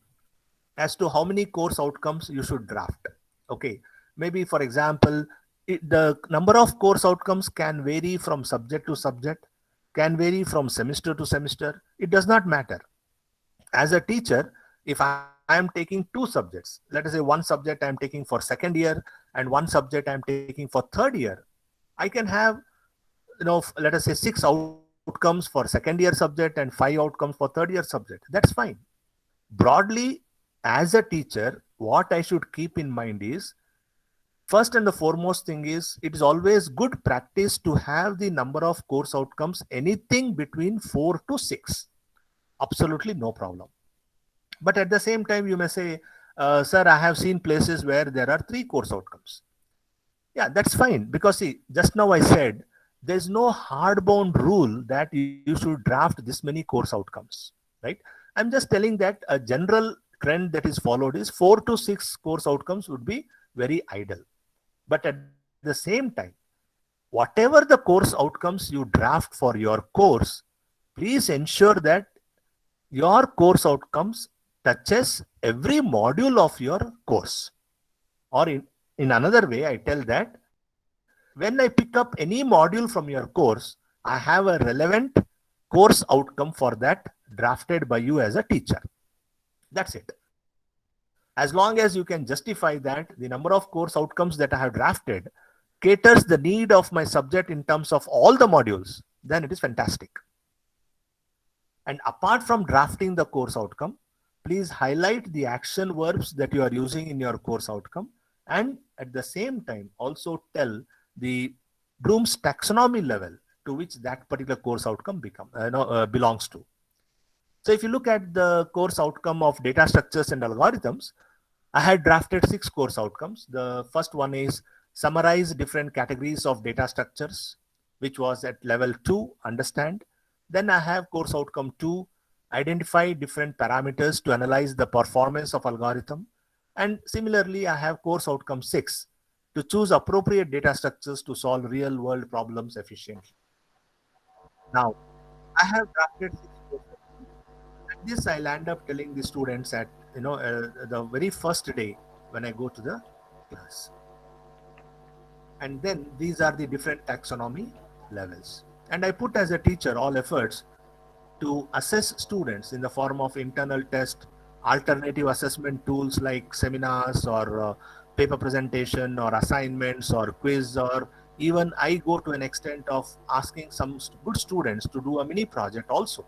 as to how many course outcomes you should draft. Okay, maybe for example, the number of course outcomes can vary from subject to subject, can vary from semester to semester. It does not matter. As a teacher, if I am taking two subjects, let us say one subject I am taking for second year and one subject I am taking for third year, I can have, let us say 6 outcomes for second year subject and 5 outcomes for third year subject. That's fine. Broadly, as a teacher, what I should keep in mind is, first and the foremost thing is, it is always good practice to have the number of course outcomes anything between 4 to 6. Absolutely no problem. But at the same time, you may say, sir, I have seen places where there are 3 course outcomes. Yeah, that's fine. Because see, just now I said, there's no hardbound rule that you should draft this many course outcomes, right? I'm just telling that a general trend that is followed is 4 to 6 course outcomes would be very ideal. But at the same time, whatever the course outcomes you draft for your course, please ensure that your course outcomes touches every module of your course. Or in another way, I tell that when I pick up any module from your course, I have a relevant course outcome for that drafted by you as a teacher. That's it. As long as you can justify that the number of course outcomes that I have drafted caters the need of my subject in terms of all the modules, then it is fantastic. And apart from drafting the course outcome, please highlight the action verbs that you are using in your course outcome, and at the same time also tell the Bloom's taxonomy level to which that particular course outcome belongs to. So if you look at the course outcome of data structures and algorithms, I had drafted 6 course outcomes. The first one is summarize different categories of data structures, which was at level 2, understand. Then I have course outcome 2, identify different parameters to analyze the performance of algorithm. And similarly, I have course outcome 6 to choose appropriate data structures to solve real world problems efficiently. Now, I have drafted 6 course outcomes. And this I'll end up telling the students at the very first day when I go to the class. And then these are the different taxonomy levels. And I put as a teacher all efforts to assess students in the form of internal test, alternative assessment tools like seminars or paper presentation or assignments or quiz, or even I go to an extent of asking some good students to do a mini project also.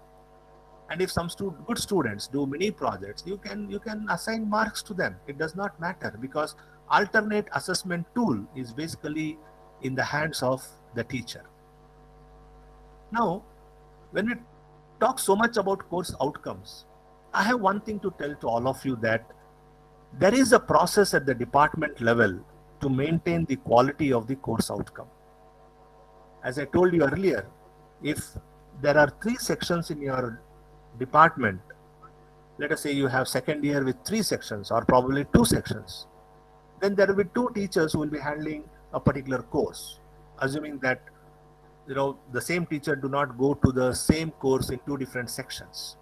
And if some good students do mini projects, you can assign marks to them. It does not matter, because alternate assessment tool is basically in the hands of the teacher. Now, when we talk so much about course outcomes, I have one thing to tell to all of you, that there is a process at the department level to maintain the quality of the course outcome. As I told you earlier, if there are 3 sections in your department, let us say you have second year with 3 sections or probably 2 sections, then there will be 2 teachers who will be handling a particular course, assuming that the same teacher do not go to the same course in 2 different sections.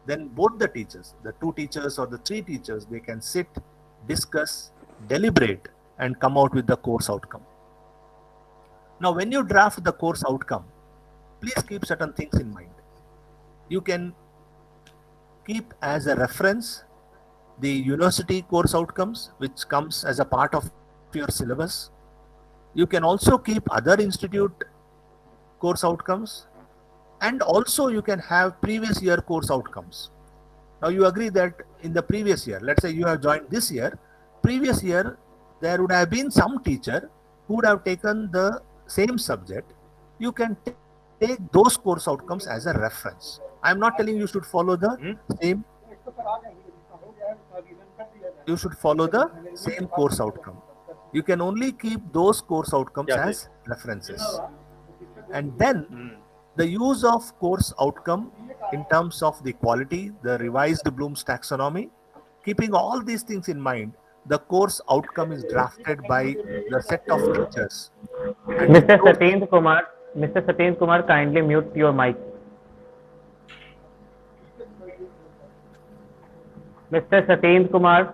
Then both the teachers, the 2 teachers or the 3 teachers, they can sit, discuss, deliberate, and come out with the course outcome. Now, when you draft the course outcome, please keep certain things in mind. You can keep as a reference the university course outcomes, which comes as a part of your syllabus. You can also keep other institute course outcomes, and also you can have previous year course outcomes. Now, you agree that in the previous year, let's say you have joined this year, previous year there would have been some teacher who would have taken the same subject. You can take those course outcomes as a reference. I'm not telling you should follow the same. You should follow the same course outcome. You can only keep those course outcomes as references. And then the use of course outcome in terms of the quality, the revised Bloom's taxonomy, keeping all these things in mind, the course outcome is drafted by the set of teachers. And Mr. Satendra Kumar, kindly mute your mic. Mr. Satendra Kumar.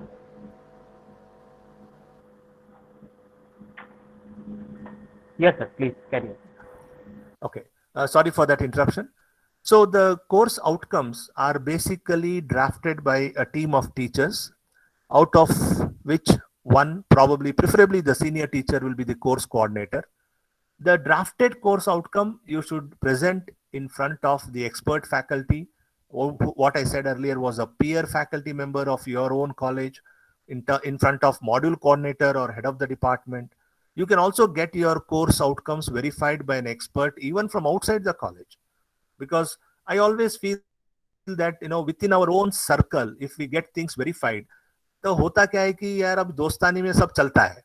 Yes, sir. Please carry on. Okay. Sorry for that interruption. So the course outcomes are basically drafted by a team of teachers, out of which one, probably preferably the senior teacher, will be the course coordinator. The drafted course outcome you should present in front of the expert faculty. What I said earlier was a peer faculty member of your own college, in front of module coordinator or head of the department. You can also get your course outcomes verified by an expert even from outside the college, because I always feel that within our own circle, if we get things verified, तो होता क्या है कि यार अब दोस्तानी में सब चलता है,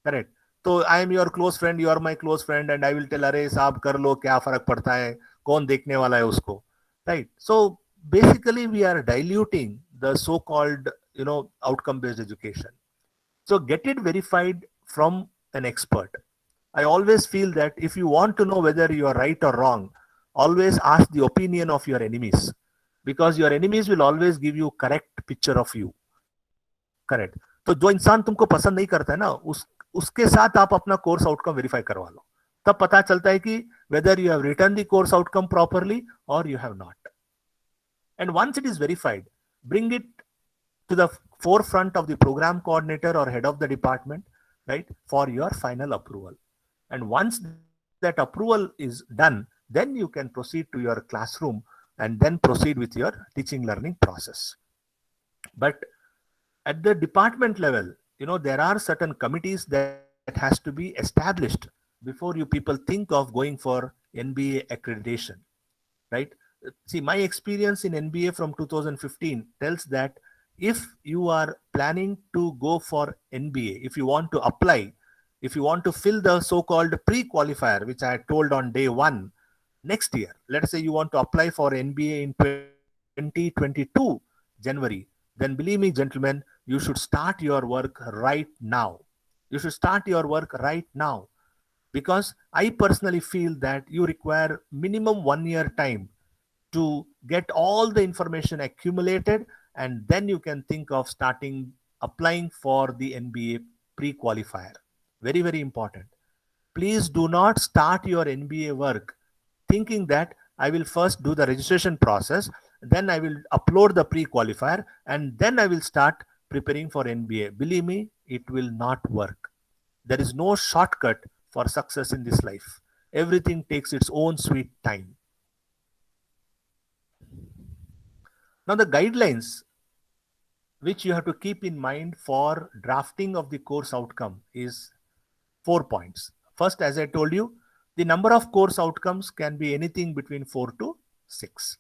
करेक्ट? तो I am your close friend, you are my close friend, and I will tell अरे साहब कर लो, क्या फर्क पड़ता है, कौन देखने वाला है उसको, right? So basically we are diluting the so-called outcome based education. So get it verified from an expert. I always feel that if you want to know whether you are right or wrong, always ask the opinion of your enemies, because your enemies will always give you correct picture of you. Correct? तो जो इंसान तुमको पसंद नहीं करता है ना, उसके साथ आप अपना कोर्स आउटकम वेरीफाई करवा लो, तब पता चलता है कि whether you have written the course outcome properly or you have not. And once it is verified, bring it to the forefront of the program coordinator or head of the department, right, for your final approval. And once that approval is done, then you can proceed to your classroom and then proceed with your teaching learning process. But at the department level, there are certain committees that has to be established before you people think of going for NBA accreditation, right? See, my experience in NBA from 2015 tells that if you are planning to go for NBA, if you want to apply, if you want to fill the so-called pre-qualifier, which I told on day 1, next year, let's say you want to apply for NBA in 2022 January, then believe me, gentlemen, you should start your work right now. You should start your work right now, because I personally feel that you require minimum 1 year time to get all the information accumulated, and then you can think of starting applying for the NBA pre-qualifier. Very, very important. Please do not start your NBA work thinking that I will first do the registration process, then I will upload the pre-qualifier, and then I will start preparing for NBA. Believe me, it will not work. There is no shortcut for success in this life. Everything takes its own sweet time. Now, the guidelines which you have to keep in mind for drafting of the course outcome is 4 points. First, as I told you, the number of course outcomes can be anything between 4 to 6.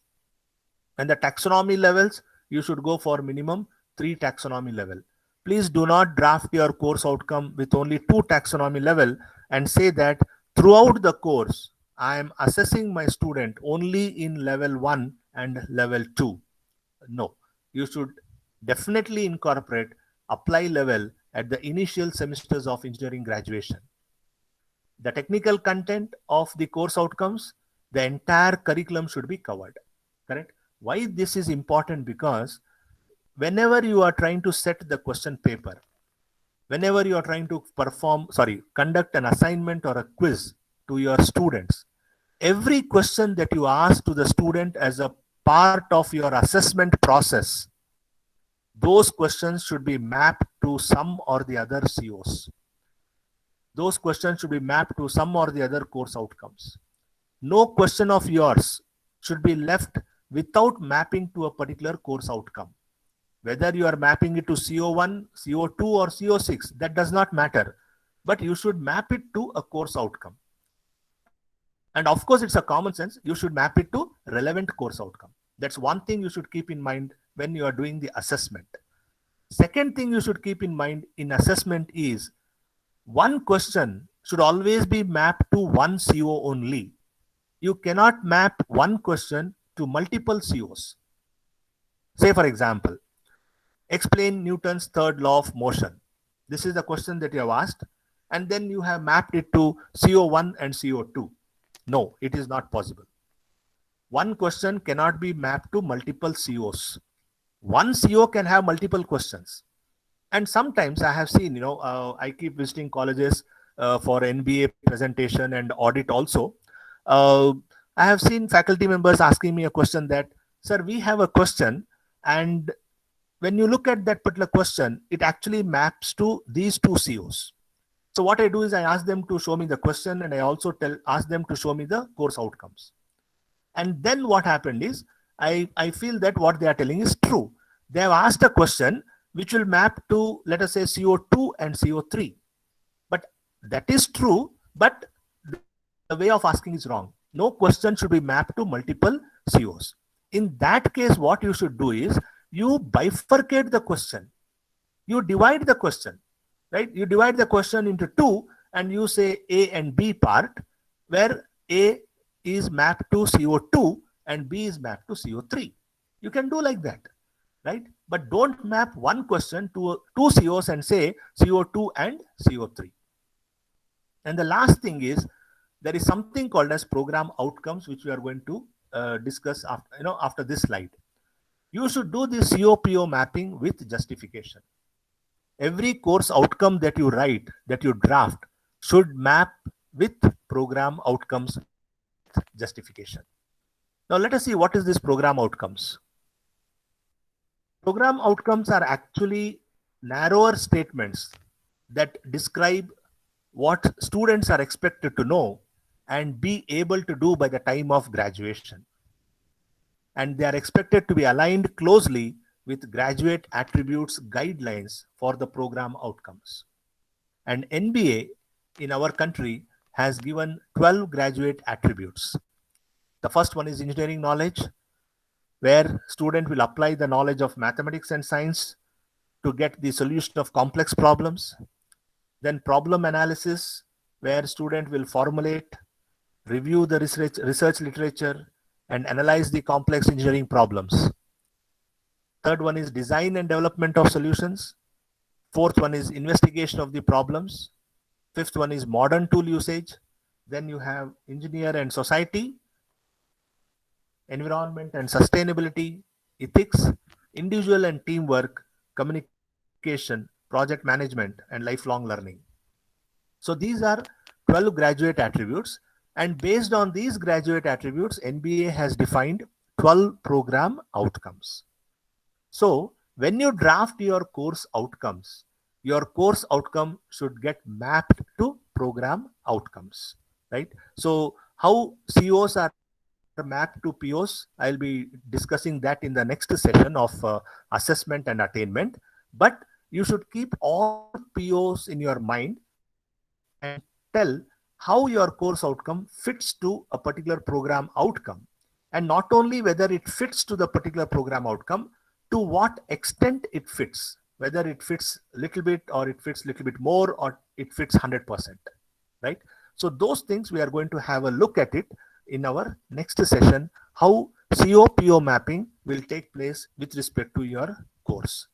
And the taxonomy levels, you should go for minimum 3 taxonomy level. Please do not draft your course outcome with only 2 taxonomy level and say that throughout the course, I am assessing my student only in level 1 and level 2. No, you should definitely incorporate apply level at the initial semesters of engineering graduation. The technical content of the course outcomes, the entire curriculum should be covered. Correct? Why this is important? Because whenever you are trying to set the question paper, whenever you are trying to conduct an assignment or a quiz to your students, every question that you ask to the student as a part of your assessment process, those questions should be mapped to some or the other COs. Those questions should be mapped to some or the other course outcomes. No question of yours should be left without mapping to a particular course outcome. Whether you are mapping it to CO1, CO2 or CO6, that does not matter. But you should map it to a course outcome. And of course, it's a common sense. You should map it to relevant course outcome. That's one thing you should keep in mind when you are doing the assessment. Second thing you should keep in mind in assessment is one question should always be mapped to one CO only. You cannot map one question to multiple COs. Say, for example, explain Newton's third law of motion. This is the question that you have asked, and then you have mapped it to CO1 and CO2. No, it is not possible. One question cannot be mapped to multiple COs. One CO can have multiple questions. And sometimes I have seen, I keep visiting colleges for NBA presentation and audit also. I have seen faculty members asking me a question that, sir, we have a question, and when you look at that particular question, it actually maps to these 2 COs. So what I do is I ask them to show me the question, and I also ask them to show me the course outcomes. And then what happened is, I feel that what they are telling is true. They have asked a question which will map to, let us say, CO2 and CO3. But that is true, but the way of asking is wrong. No question should be mapped to multiple COs. In that case, what you should do is, you bifurcate the question. You divide the question, right? You divide the question into 2, and you say A and B part, where A is mapped to CO2 and B is mapped to CO3. You can do like that, right? But don't map one question to 2 COs and say CO2 and CO3. And the last thing is, there is something called as program outcomes, which we are going to discuss after this slide. You should do the COPO mapping with justification. Every course outcome that you write, that you draft, should map with program outcomes with justification. Now let us see what is this program outcomes. Program outcomes are actually narrower statements that describe what students are expected to know and be able to do by the time of graduation. And they are expected to be aligned closely with graduate attributes guidelines for the program outcomes. And NBA in our country has given 12 graduate attributes. The first one is engineering knowledge, where student will apply the knowledge of mathematics and science to get the solution of complex problems. Then problem analysis, where student will formulate, review the research literature, and analyze the complex engineering problems. Third one is design and development of solutions. Fourth one is investigation of the problems. Fifth one is modern tool usage. Then you have engineer and society, environment and sustainability, ethics, individual and teamwork, communication, project management, and lifelong learning. So these are 12 graduate attributes, and based on these graduate attributes, NBA has defined 12 program outcomes. So when you draft your course outcomes should get mapped to program outcomes, right? So how COs are mapped to POs, I'll be discussing that in the next session of assessment and attainment. But you should keep all POs in your mind and tell how your course outcome fits to a particular program outcome. And not only whether it fits to the particular program outcome, to what extent it fits, whether it fits a little bit or it fits a little bit more or it fits 100%, right? So those things we are going to have a look at it in our next session, how CO-PO mapping will take place with respect to your course.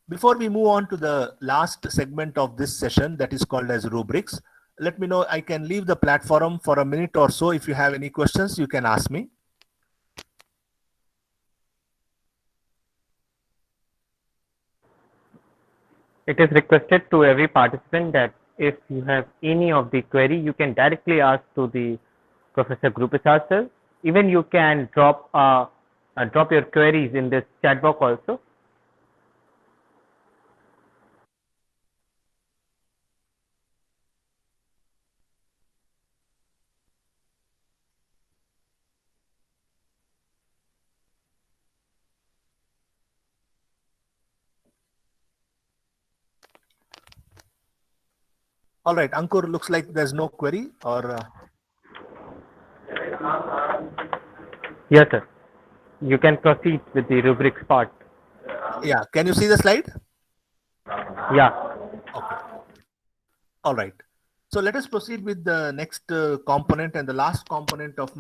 Before we move on to the last segment of this session, that is called as rubrics, let me know, I can leave the platform for a minute or so. If you have any questions, you can ask me. It is requested to every participant that if you have any of the query, you can directly ask to the Professor Grupachar sir. Even you can drop your queries in this chat box also. All right, Ankur, looks like there's no query or... Yes, sir. You can proceed with the rubrics part. Yeah, can you see the slide? Yeah. Okay. All right. So let us proceed with the next component and the last component of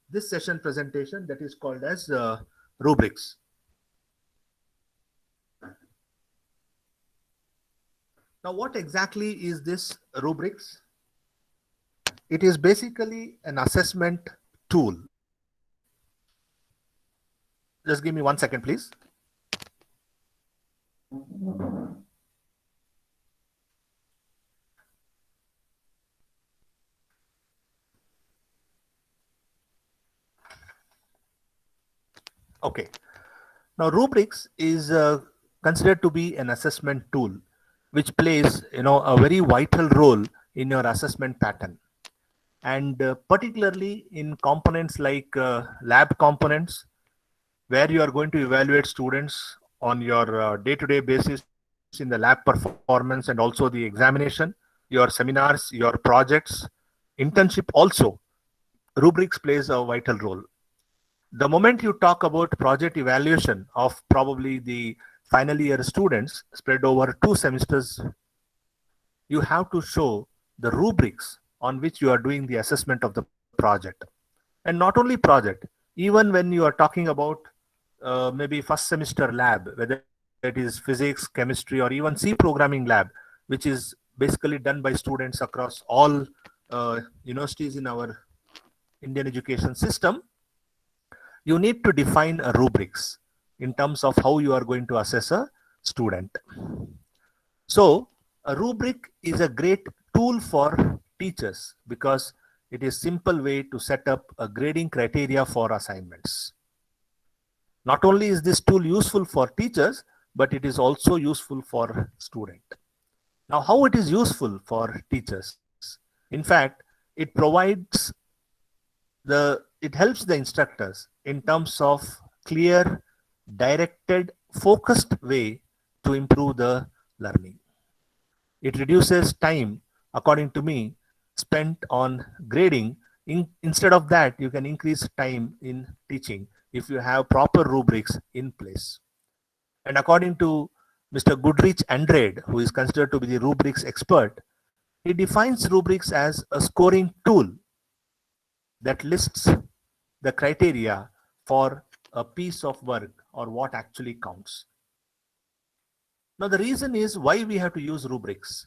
this session presentation, that is called as rubrics. Now, what exactly is this rubrics? It is basically an assessment tool. Just give me 1 second, please. Okay. Now, rubrics is considered to be an assessment tool, which plays, a very vital role in your assessment pattern. And particularly in components like lab components, where you are going to evaluate students on your day-to-day basis in the lab performance and also the examination, your seminars, your projects, internship also, rubrics plays a vital role. The moment you talk about project evaluation of probably the final year students spread over 2 semesters, you have to show the rubrics on which you are doing the assessment of the project. And not only project, even when you are talking about maybe first semester lab, whether it is physics, chemistry, or even C programming lab, which is basically done by students across all universities in our Indian education system, you need to define a rubrics in terms of how you are going to assess a student. So a rubric is a great tool for teachers because it is a simple way to set up a grading criteria for assignments. Not only is this tool useful for teachers, but it is also useful for students. Now, how it is useful for teachers? In fact, it helps the instructors in terms of clear, directed, focused way to improve the learning. It reduces time, according to me, spent on grading. Instead of that, you can increase time in teaching if you have proper rubrics in place. And according to Mr. Goodrich Andrade, who is considered to be the rubrics expert, he defines rubrics as a scoring tool that lists the criteria for a piece of work or what actually counts. Now, the reason is why we have to use rubrics.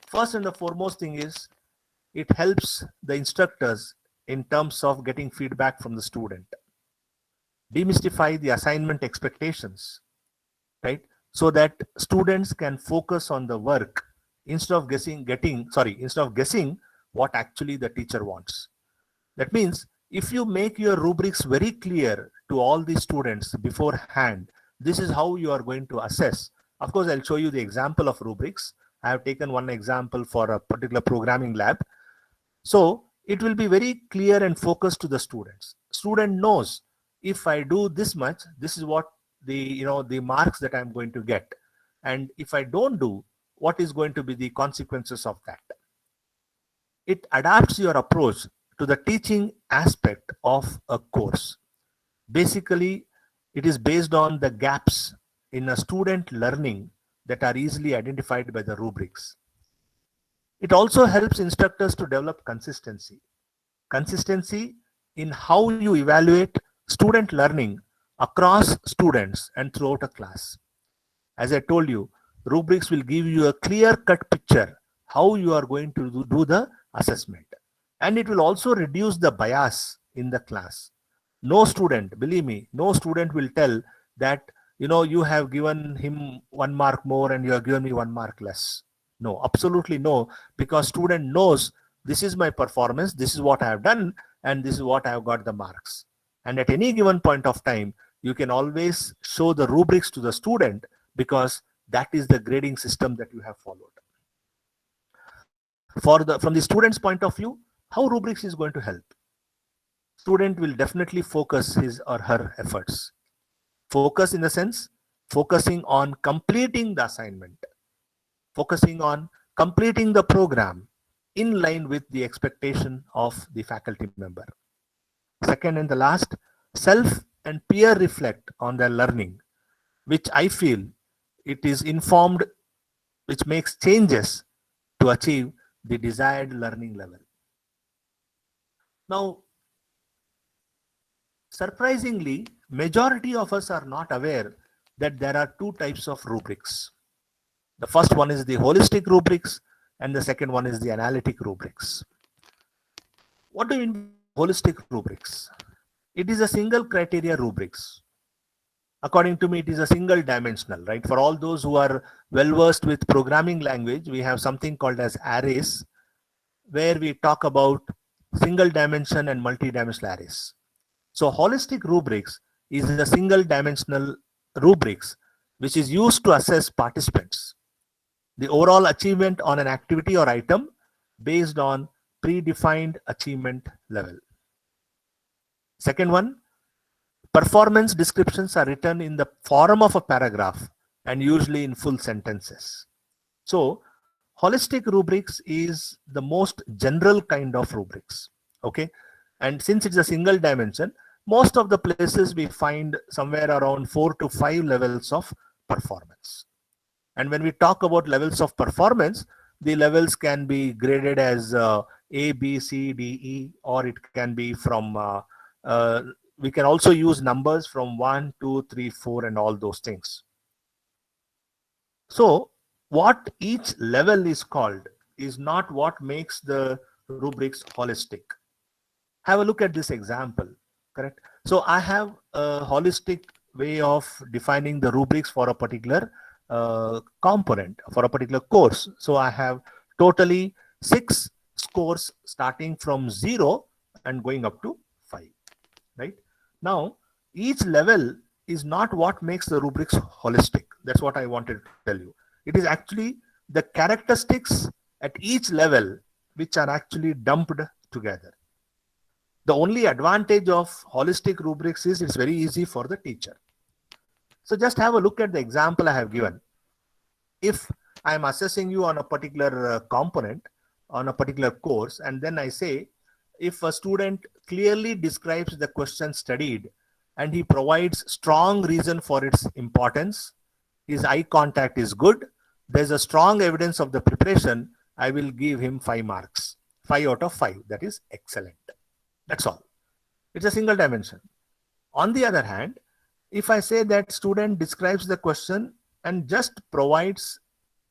First and the foremost thing is it helps the instructors in terms of getting feedback from the student, demystify the assignment expectations, right? So that students can focus on the work instead of guessing what actually the teacher wants. That means if you make your rubrics very clear to all the students beforehand, this is how you are going to assess. Of course, I'll show you the example of rubrics. I have taken one example for a particular programming lab. So it will be very clear and focused to the students. Student knows if I do this much, this is what the marks that I'm going to get. And if I don't do, what is going to be the consequences of that? It adapts your approach to the teaching aspect of a course. Basically, it is based on the gaps in a student learning that are easily identified by the rubrics. It also helps instructors to develop consistency. Consistency in how you evaluate student learning across students and throughout a class. As I told you, rubrics will give you a clear-cut picture how you are going to do the assessment. And it will also reduce the bias in the class. No student, believe me, no student will tell that, you have given him 1 mark more and you have given me 1 mark less. No, absolutely no, because student knows this is my performance, this is what I have done, and this is what I have got the marks. And at any given point of time, you can always show the rubrics to the student because that is the grading system that you have followed. From the student's point of view, how rubrics is going to help? Student will definitely focus his or her efforts. Focus in the sense, focusing on completing the assignment, focusing on completing the program in line with the expectation of the faculty member. Second and the last, self and peer reflect on their learning, which I feel it is informed, which makes changes to achieve the desired learning level. Now, surprisingly, majority of us are not aware that there are 2 types of rubrics. The first one is the holistic rubrics and the second one is the analytic rubrics. What do you mean by holistic rubrics? It is a single criteria rubrics. According to me, it is a single dimensional, right? For all those who are well versed with programming language, we have something called as arrays, where we talk about single dimension and multi-dimensional arrays. So holistic rubrics is a single dimensional rubrics which is used to assess participants, the overall achievement on an activity or item based on predefined achievement level. Second one, performance descriptions are written in the form of a paragraph and usually in full sentences. So holistic rubrics is the most general kind of rubrics. Okay. And since it's a single dimension, most of the places we find somewhere around 4 to 5 levels of performance. And when we talk about levels of performance, the levels can be graded as A, B, C, D, E, or it can be from, we can also use numbers from 1, 2, 3, 4, and all those things. So what each level is called is not what makes the rubrics holistic. Have a look at this example, correct? So I have a holistic way of defining the rubrics for a particular component, for a particular course. So I have totally 6 scores starting from 0 and going up to 5, right? Now, each level is not what makes the rubrics holistic. That's what I wanted to tell you. It is actually the characteristics at each level which are actually dumped together. The only advantage of holistic rubrics is it's very easy for the teacher. So just have a look at the example I have given. If I'm assessing you on a particular component, on a particular course, and then I say, if a student clearly describes the question studied and he provides strong reason for its importance, his eye contact is good, there's a strong evidence of the preparation, I will give him 5 marks, 5 out of 5. That is excellent. That's all. It's a single dimension. On the other hand, if I say that student describes the question and just provides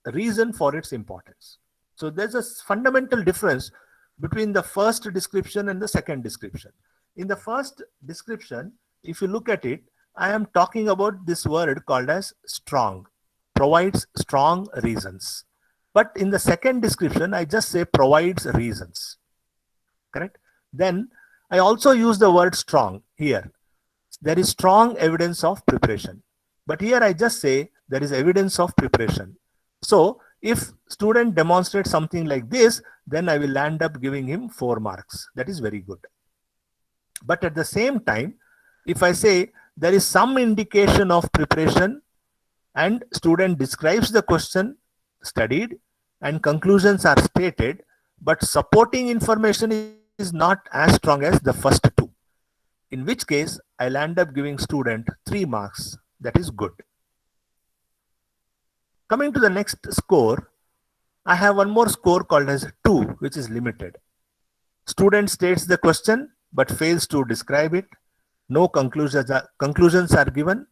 a reason for its importance. So there's a fundamental difference between the first description and the second description. In the first description, if you look at it, I am talking about this word called as strong, provides strong reasons. But in the second description, I just say provides reasons. Correct? Then I also use the word strong here. There is strong evidence of preparation. But here I just say there is evidence of preparation. So if student demonstrates something like this, then I will end up giving him 4 marks. That is very good. But at the same time, if I say there is some indication of preparation and student describes the question studied and conclusions are stated, but supporting information is not as strong as the first 2. In which case, I'll end up giving student 3 marks. That is good. Coming to the next score, I have one more score called as 2, which is limited. Student states the question but fails to describe it. No conclusions are given.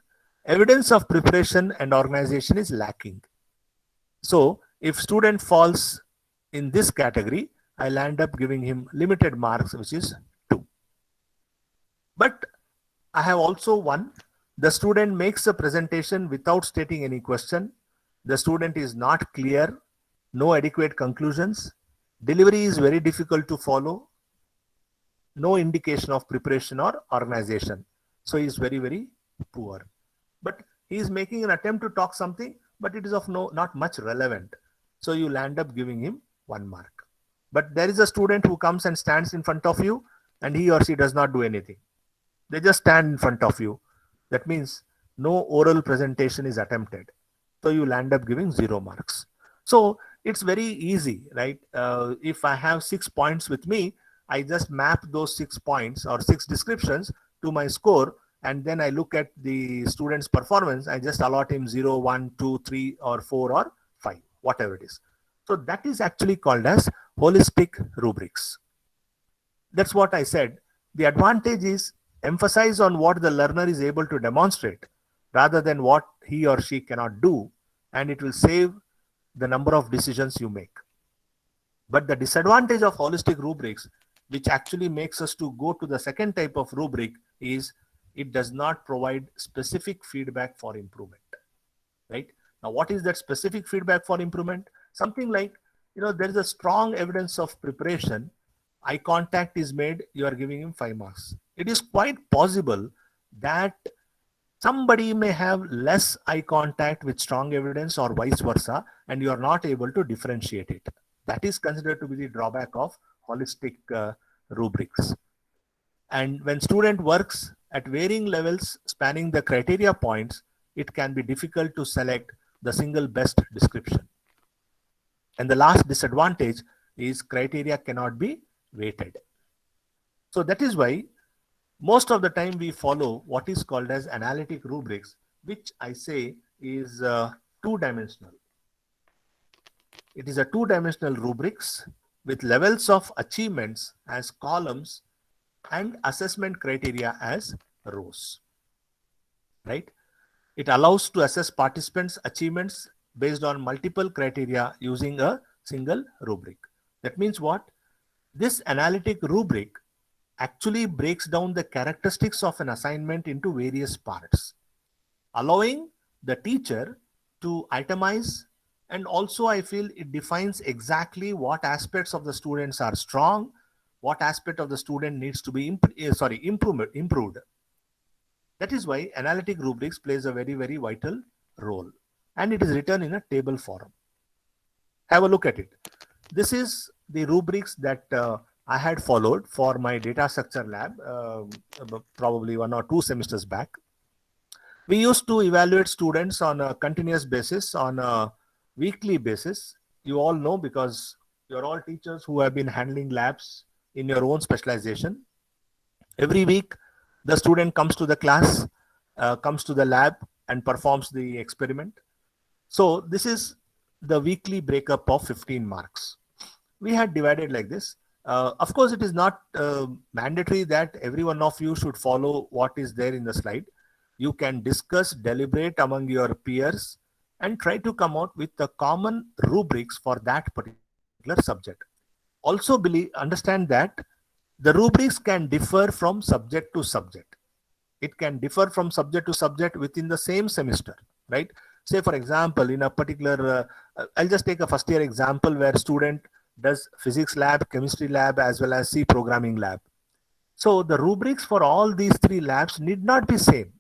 Evidence of preparation and organization is lacking. So if student falls in this category, I'll end up giving him limited marks, which is 2. But I have also one. The student makes a presentation without stating any question. The student is not clear. No adequate conclusions. Delivery is very difficult to follow. No indication of preparation or organization. So he is very, very poor. But he is making an attempt to talk something, but it is of not much relevant. So you'll end up giving him 1 mark. But there is a student who comes and stands in front of you and he or she does not do anything. They just stand in front of you. That means no oral presentation is attempted. So you'll end up giving 0 marks. So it's very easy, right? If I have 6 points with me, I just map those 6 points or 6 descriptions to my score, and then I look at the student's performance. I just allot him 0, 1, 2, 3, or 4, or 5, whatever it is. So that is actually called as holistic rubrics. That's what I said. The advantage is emphasize on what the learner is able to demonstrate rather than what he or she cannot do, and it will save the number of decisions you make. But the disadvantage of holistic rubrics, which actually makes us to go to the second type of rubric, is it does not provide specific feedback for improvement. Right? Now, what is that specific feedback for improvement? Something like, there is a strong evidence of preparation. Eye contact is made, you are giving him 5 marks. It is quite possible that somebody may have less eye contact with strong evidence or vice versa, and you are not able to differentiate it. That is considered to be the drawback of holistic rubrics. And when student works at varying levels spanning the criteria points, it can be difficult to select the single best description. And the last disadvantage is criteria cannot be weighted. So that is why most of the time we follow what is called as analytic rubrics, which I say is 2-dimensional. It is a 2-dimensional rubrics with levels of achievements as columns and assessment criteria as rows. Right? It allows to assess participants' achievements based on multiple criteria using a single rubric. That means what? This analytic rubric actually breaks down the characteristics of an assignment into various parts, allowing the teacher to itemize, and also I feel it defines exactly what aspects of the students are strong, what aspect of the student needs to be improved. That is why analytic rubrics plays a very, very vital role, and it is written in a table form. Have a look at it. This is the rubrics that I had followed for my data structure lab probably 1 or 2 semesters back. We used to evaluate students on a continuous basis, on a weekly basis. You all know, because you're all teachers who have been handling labs in your own specialization. Every week, the student comes to the class, comes to the lab and performs the experiment. So this is the weekly breakup of 15 marks. We had divided like this. Of course, it is not mandatory that every one of you should follow what is there in the slide. You can discuss, deliberate among your peers, and try to come out with the common rubrics for that particular subject. Also understand that the rubrics can differ from subject to subject. It can differ from subject to subject within the same semester, right? Say, for example, in a particular, I'll just take a first year example where student does physics lab, chemistry lab, as well as C programming lab. So the rubrics for all these three labs need not be same,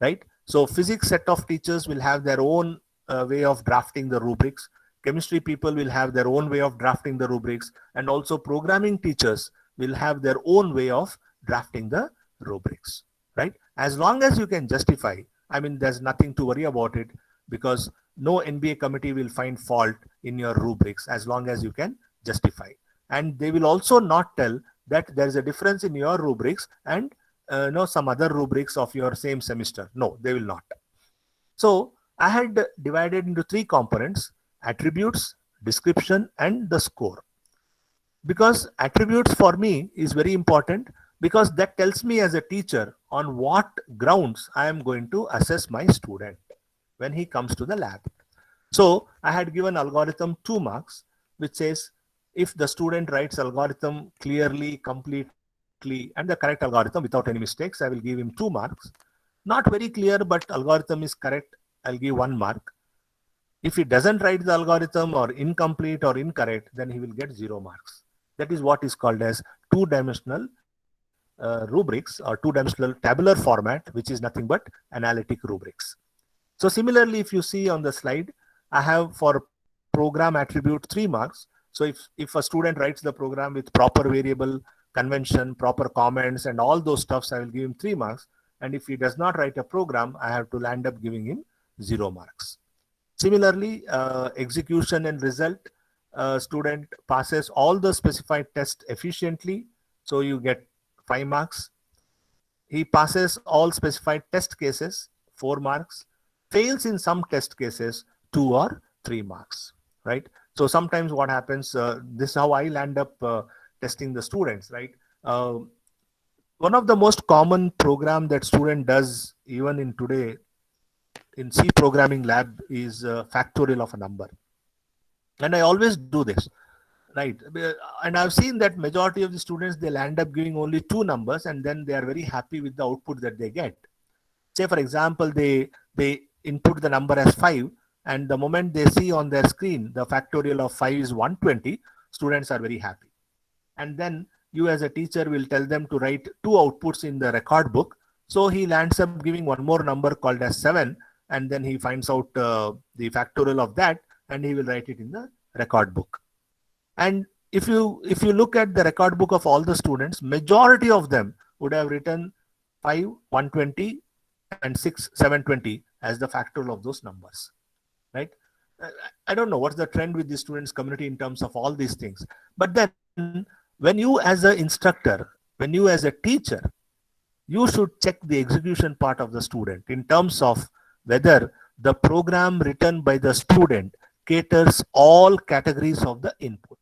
right? So physics set of teachers will have their own way of drafting the rubrics. Chemistry people will have their own way of drafting the rubrics, and also programming teachers will have their own way of drafting the rubrics, right? As long as you can justify, I mean, there's nothing to worry about it, because no NBA committee will find fault in your rubrics as long as you can justify. And they will also not tell that there is a difference in your rubrics and some other rubrics of your same semester. No, they will not. So I had divided into three components: attributes, description, and the score. Because attributes for me is very important, because that tells me as a teacher on what grounds I am going to assess my student when he comes to the lab. So I had given algorithm 2 marks, which says if the student writes algorithm clearly, completely, and the correct algorithm without any mistakes, I will give him 2 marks. Not very clear, but algorithm is correct, I'll give 1 mark. If he doesn't write the algorithm or incomplete or incorrect, then he will get 0 marks. That is what is called as two-dimensional rubrics, or two-dimensional tabular format, which is nothing but analytic rubrics. So similarly, if you see on the slide, I have for program attribute 3 marks. So if a student writes the program with proper variable convention, proper comments, and all those stuffs, I will give him 3 marks. And if he does not write a program, I have to land up giving him 0 marks. Similarly, execution and result, student passes all the specified tests efficiently, so you get 5 marks. He passes all specified test cases, 4 marks. Fails in some test cases, 2 or 3 marks, right? So sometimes what happens, this is how I land up testing the students, right? One of the most common program that student does even in today in C programming lab is factorial of a number. And I always do this, right? And I've seen that majority of the students, they'll end up giving only 2 numbers, and then they are very happy with the output that they get. Say, for example, they input the number as 5, and the moment they see on their screen the factorial of 5 is 120, students are very happy. And then you as a teacher will tell them to write 2 outputs in the record book. So he lands up giving one more number called as 7, and then he finds out the factorial of that, and he will write it in the record book. And if you look at the record book of all the students, majority of them would have written 5, 120, and 6, 720 as the factorial of those numbers, right? I don't know what's the trend with the students community in terms of all these things. But then when you as an instructor, when you as a teacher, you should check the execution part of the student in terms of whether the program written by the student caters all categories of the input.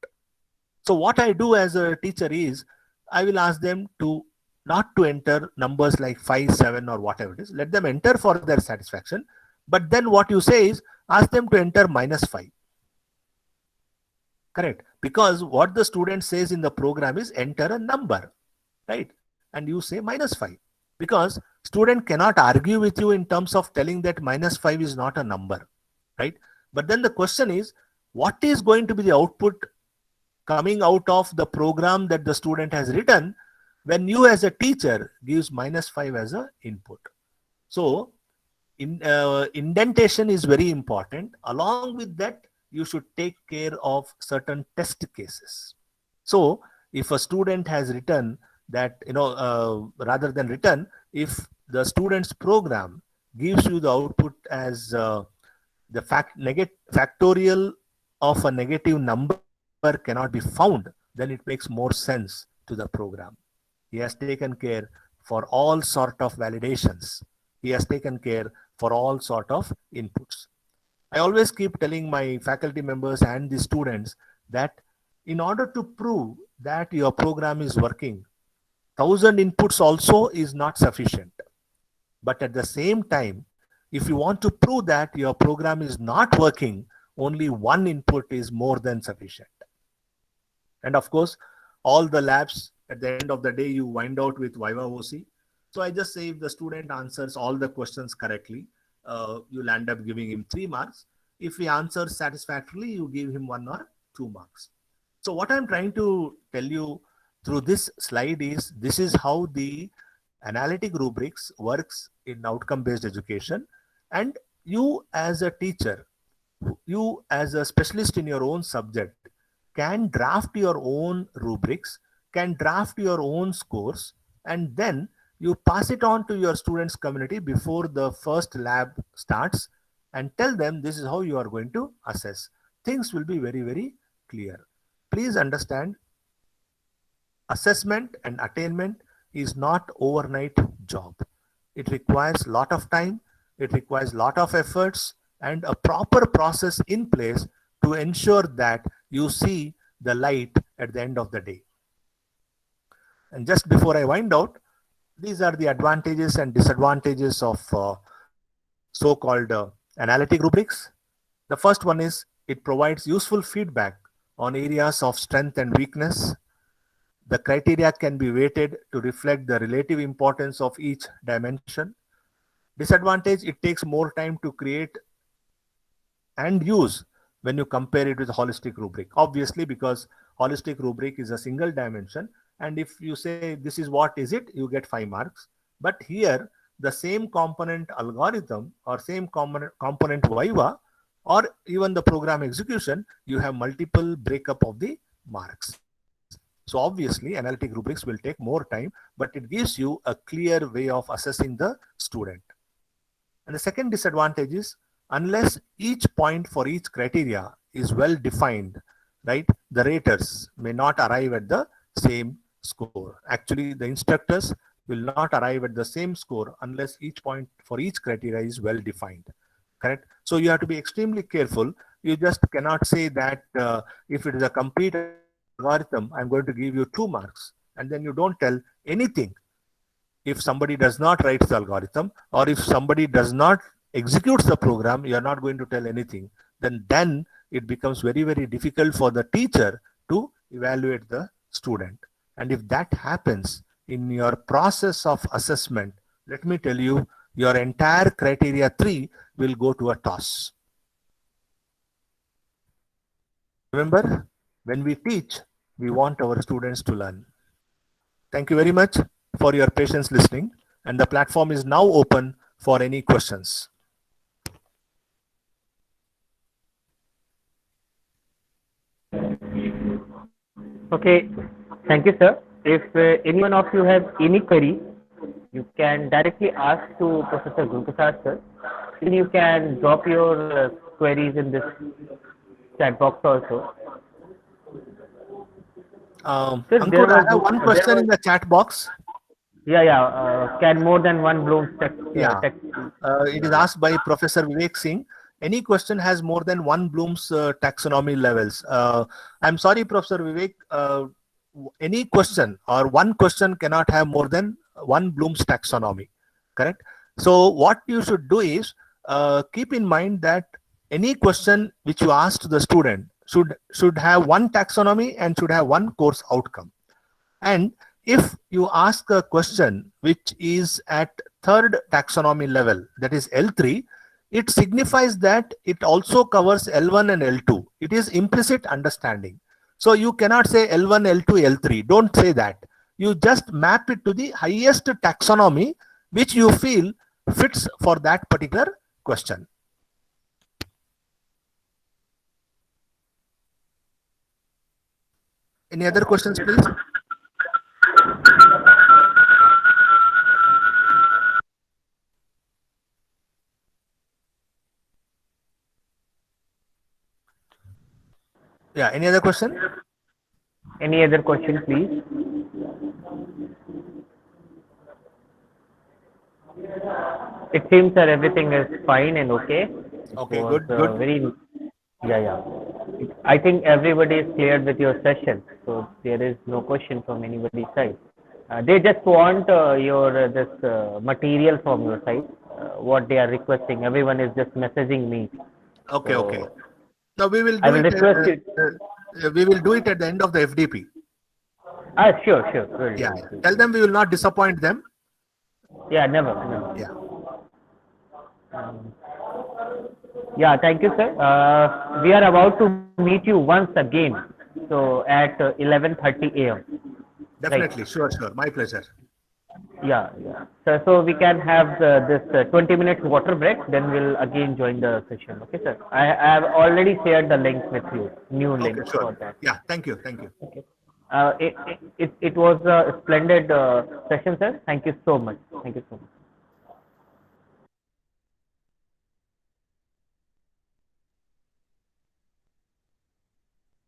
So what I do as a teacher is, I will ask them to not to enter numbers like 5, 7 or whatever it is. Let them enter for their satisfaction. But then what you say is, ask them to enter -5. Correct? Because what the student says in the program is enter a number, right? And you say -5. Because student cannot argue with you in terms of telling that -5 is not a number, right? But then the question is, what is going to be the output coming out of the program that the student has written when you as a teacher gives -5 as an input? So indentation is very important. Along with that, you should take care of certain test cases. So if a student has written that, rather than written, if the student's program gives you the output as the factorial of a negative number cannot be found, then it makes more sense to the program. He has taken care for all sort of validations. He has taken care for all sort of inputs. I always keep telling my faculty members and the students that in order to prove that your program is working, 1000 inputs also is not sufficient. But at the same time, if you want to prove that your program is not working, only one input is more than sufficient. And of course, all the labs at the end of the day, you wind out with Viva OC. So I just say if the student answers all the questions correctly, you'll end up giving him 3 marks. If he answers satisfactorily, you give him 1 or 2 marks. So what I'm trying to tell you through this slide is this is how the analytic rubrics works in outcome-based education. And you as a teacher, you as a specialist in your own subject can draft your own rubrics, can draft your own scores, and then you pass it on to your students community before the first lab starts and tell them this is how you are going to assess. Things will be very, very clear. Please understand, assessment and attainment is not overnight job. It requires a lot of time, it requires a lot of efforts and a proper process in place to ensure that you see the light at the end of the day. And just before I wind out, these are the advantages and disadvantages of so-called analytic rubrics. The first one is it provides useful feedback on areas of strength and weakness. The criteria can be weighted to reflect the relative importance of each dimension. Disadvantage, it takes more time to create and use when you compare it with a holistic rubric. Obviously, because holistic rubric is a single dimension, and if you say this is what is it, you get 5 marks. But here, the same component algorithm or same component Viva or even the program execution, you have multiple breakup of the marks. So obviously, analytic rubrics will take more time, but it gives you a clear way of assessing the student. And the second disadvantage is, unless each point for each criteria is well defined, right, the raters may not arrive at the same score. Actually, the instructors will not arrive at the same score unless each point for each criteria is well defined. Correct? So you have to be extremely careful. You just cannot say that if it is a complete algorithm, I'm going to give you 2 marks, and then you don't tell anything. If somebody does not write the algorithm, or if somebody does not execute the program, you are not going to tell anything. Then it becomes very, very difficult for the teacher to evaluate the student. And if that happens in your process of assessment, let me tell you, your entire criteria 3 will go to a toss. Remember, when we teach, we want our students to learn. Thank you very much for your patience listening, and the platform is now open for any questions. Okay, thank you, sir. If any one of you have any query, you can directly ask to Professor Guruprasad, sir. Then you can drop your queries in this chat box also. Sir, Ankur, I have one question in the chat box. Can more than one Bloom's text? It is asked by Professor Vivek Singh. Any question has more than one Bloom's taxonomy levels? I'm sorry, Professor Vivek. Any question or one question cannot have more than one Bloom's taxonomy. Correct? So what you should do is keep in mind that any question which you ask to the student should have one taxonomy and should have one course outcome. And if you ask a question which is at 3rd taxonomy level, that is L3, it signifies that it also covers L1 and L2. It is implicit understanding. So you cannot say L1, L2, L3. Don't say that. You just map it to the highest taxonomy which you feel fits for that particular question. Any other questions, please? Yeah, any other question? Any other question, please? It seems that everything is fine and okay. Okay, Was, good. very, yeah. I think everybody is cleared with your session, so there is no question from anybody's side. They just want your this material from your side, what they are requesting. Everyone is just messaging me. Okay, So, okay. Now we will I do will it. request you. We will do it at the end of the FDP. Sure, sure. Will Yeah. do. Tell them we will not disappoint them. Yeah, never, never. Yeah. Yeah, thank you, sir. We are about to meet you once again. So at 11:30 a.m. Definitely. Sure, sure. My pleasure. Yeah, yeah. So we can have this 20 minutes water break. Then we'll again join the session. Okay, sir. I have already shared the link with you. New link Okay, for sure. that. Yeah. Thank you. Thank you. Okay. It was a splendid session, sir. Thank you so much. Thank you so much.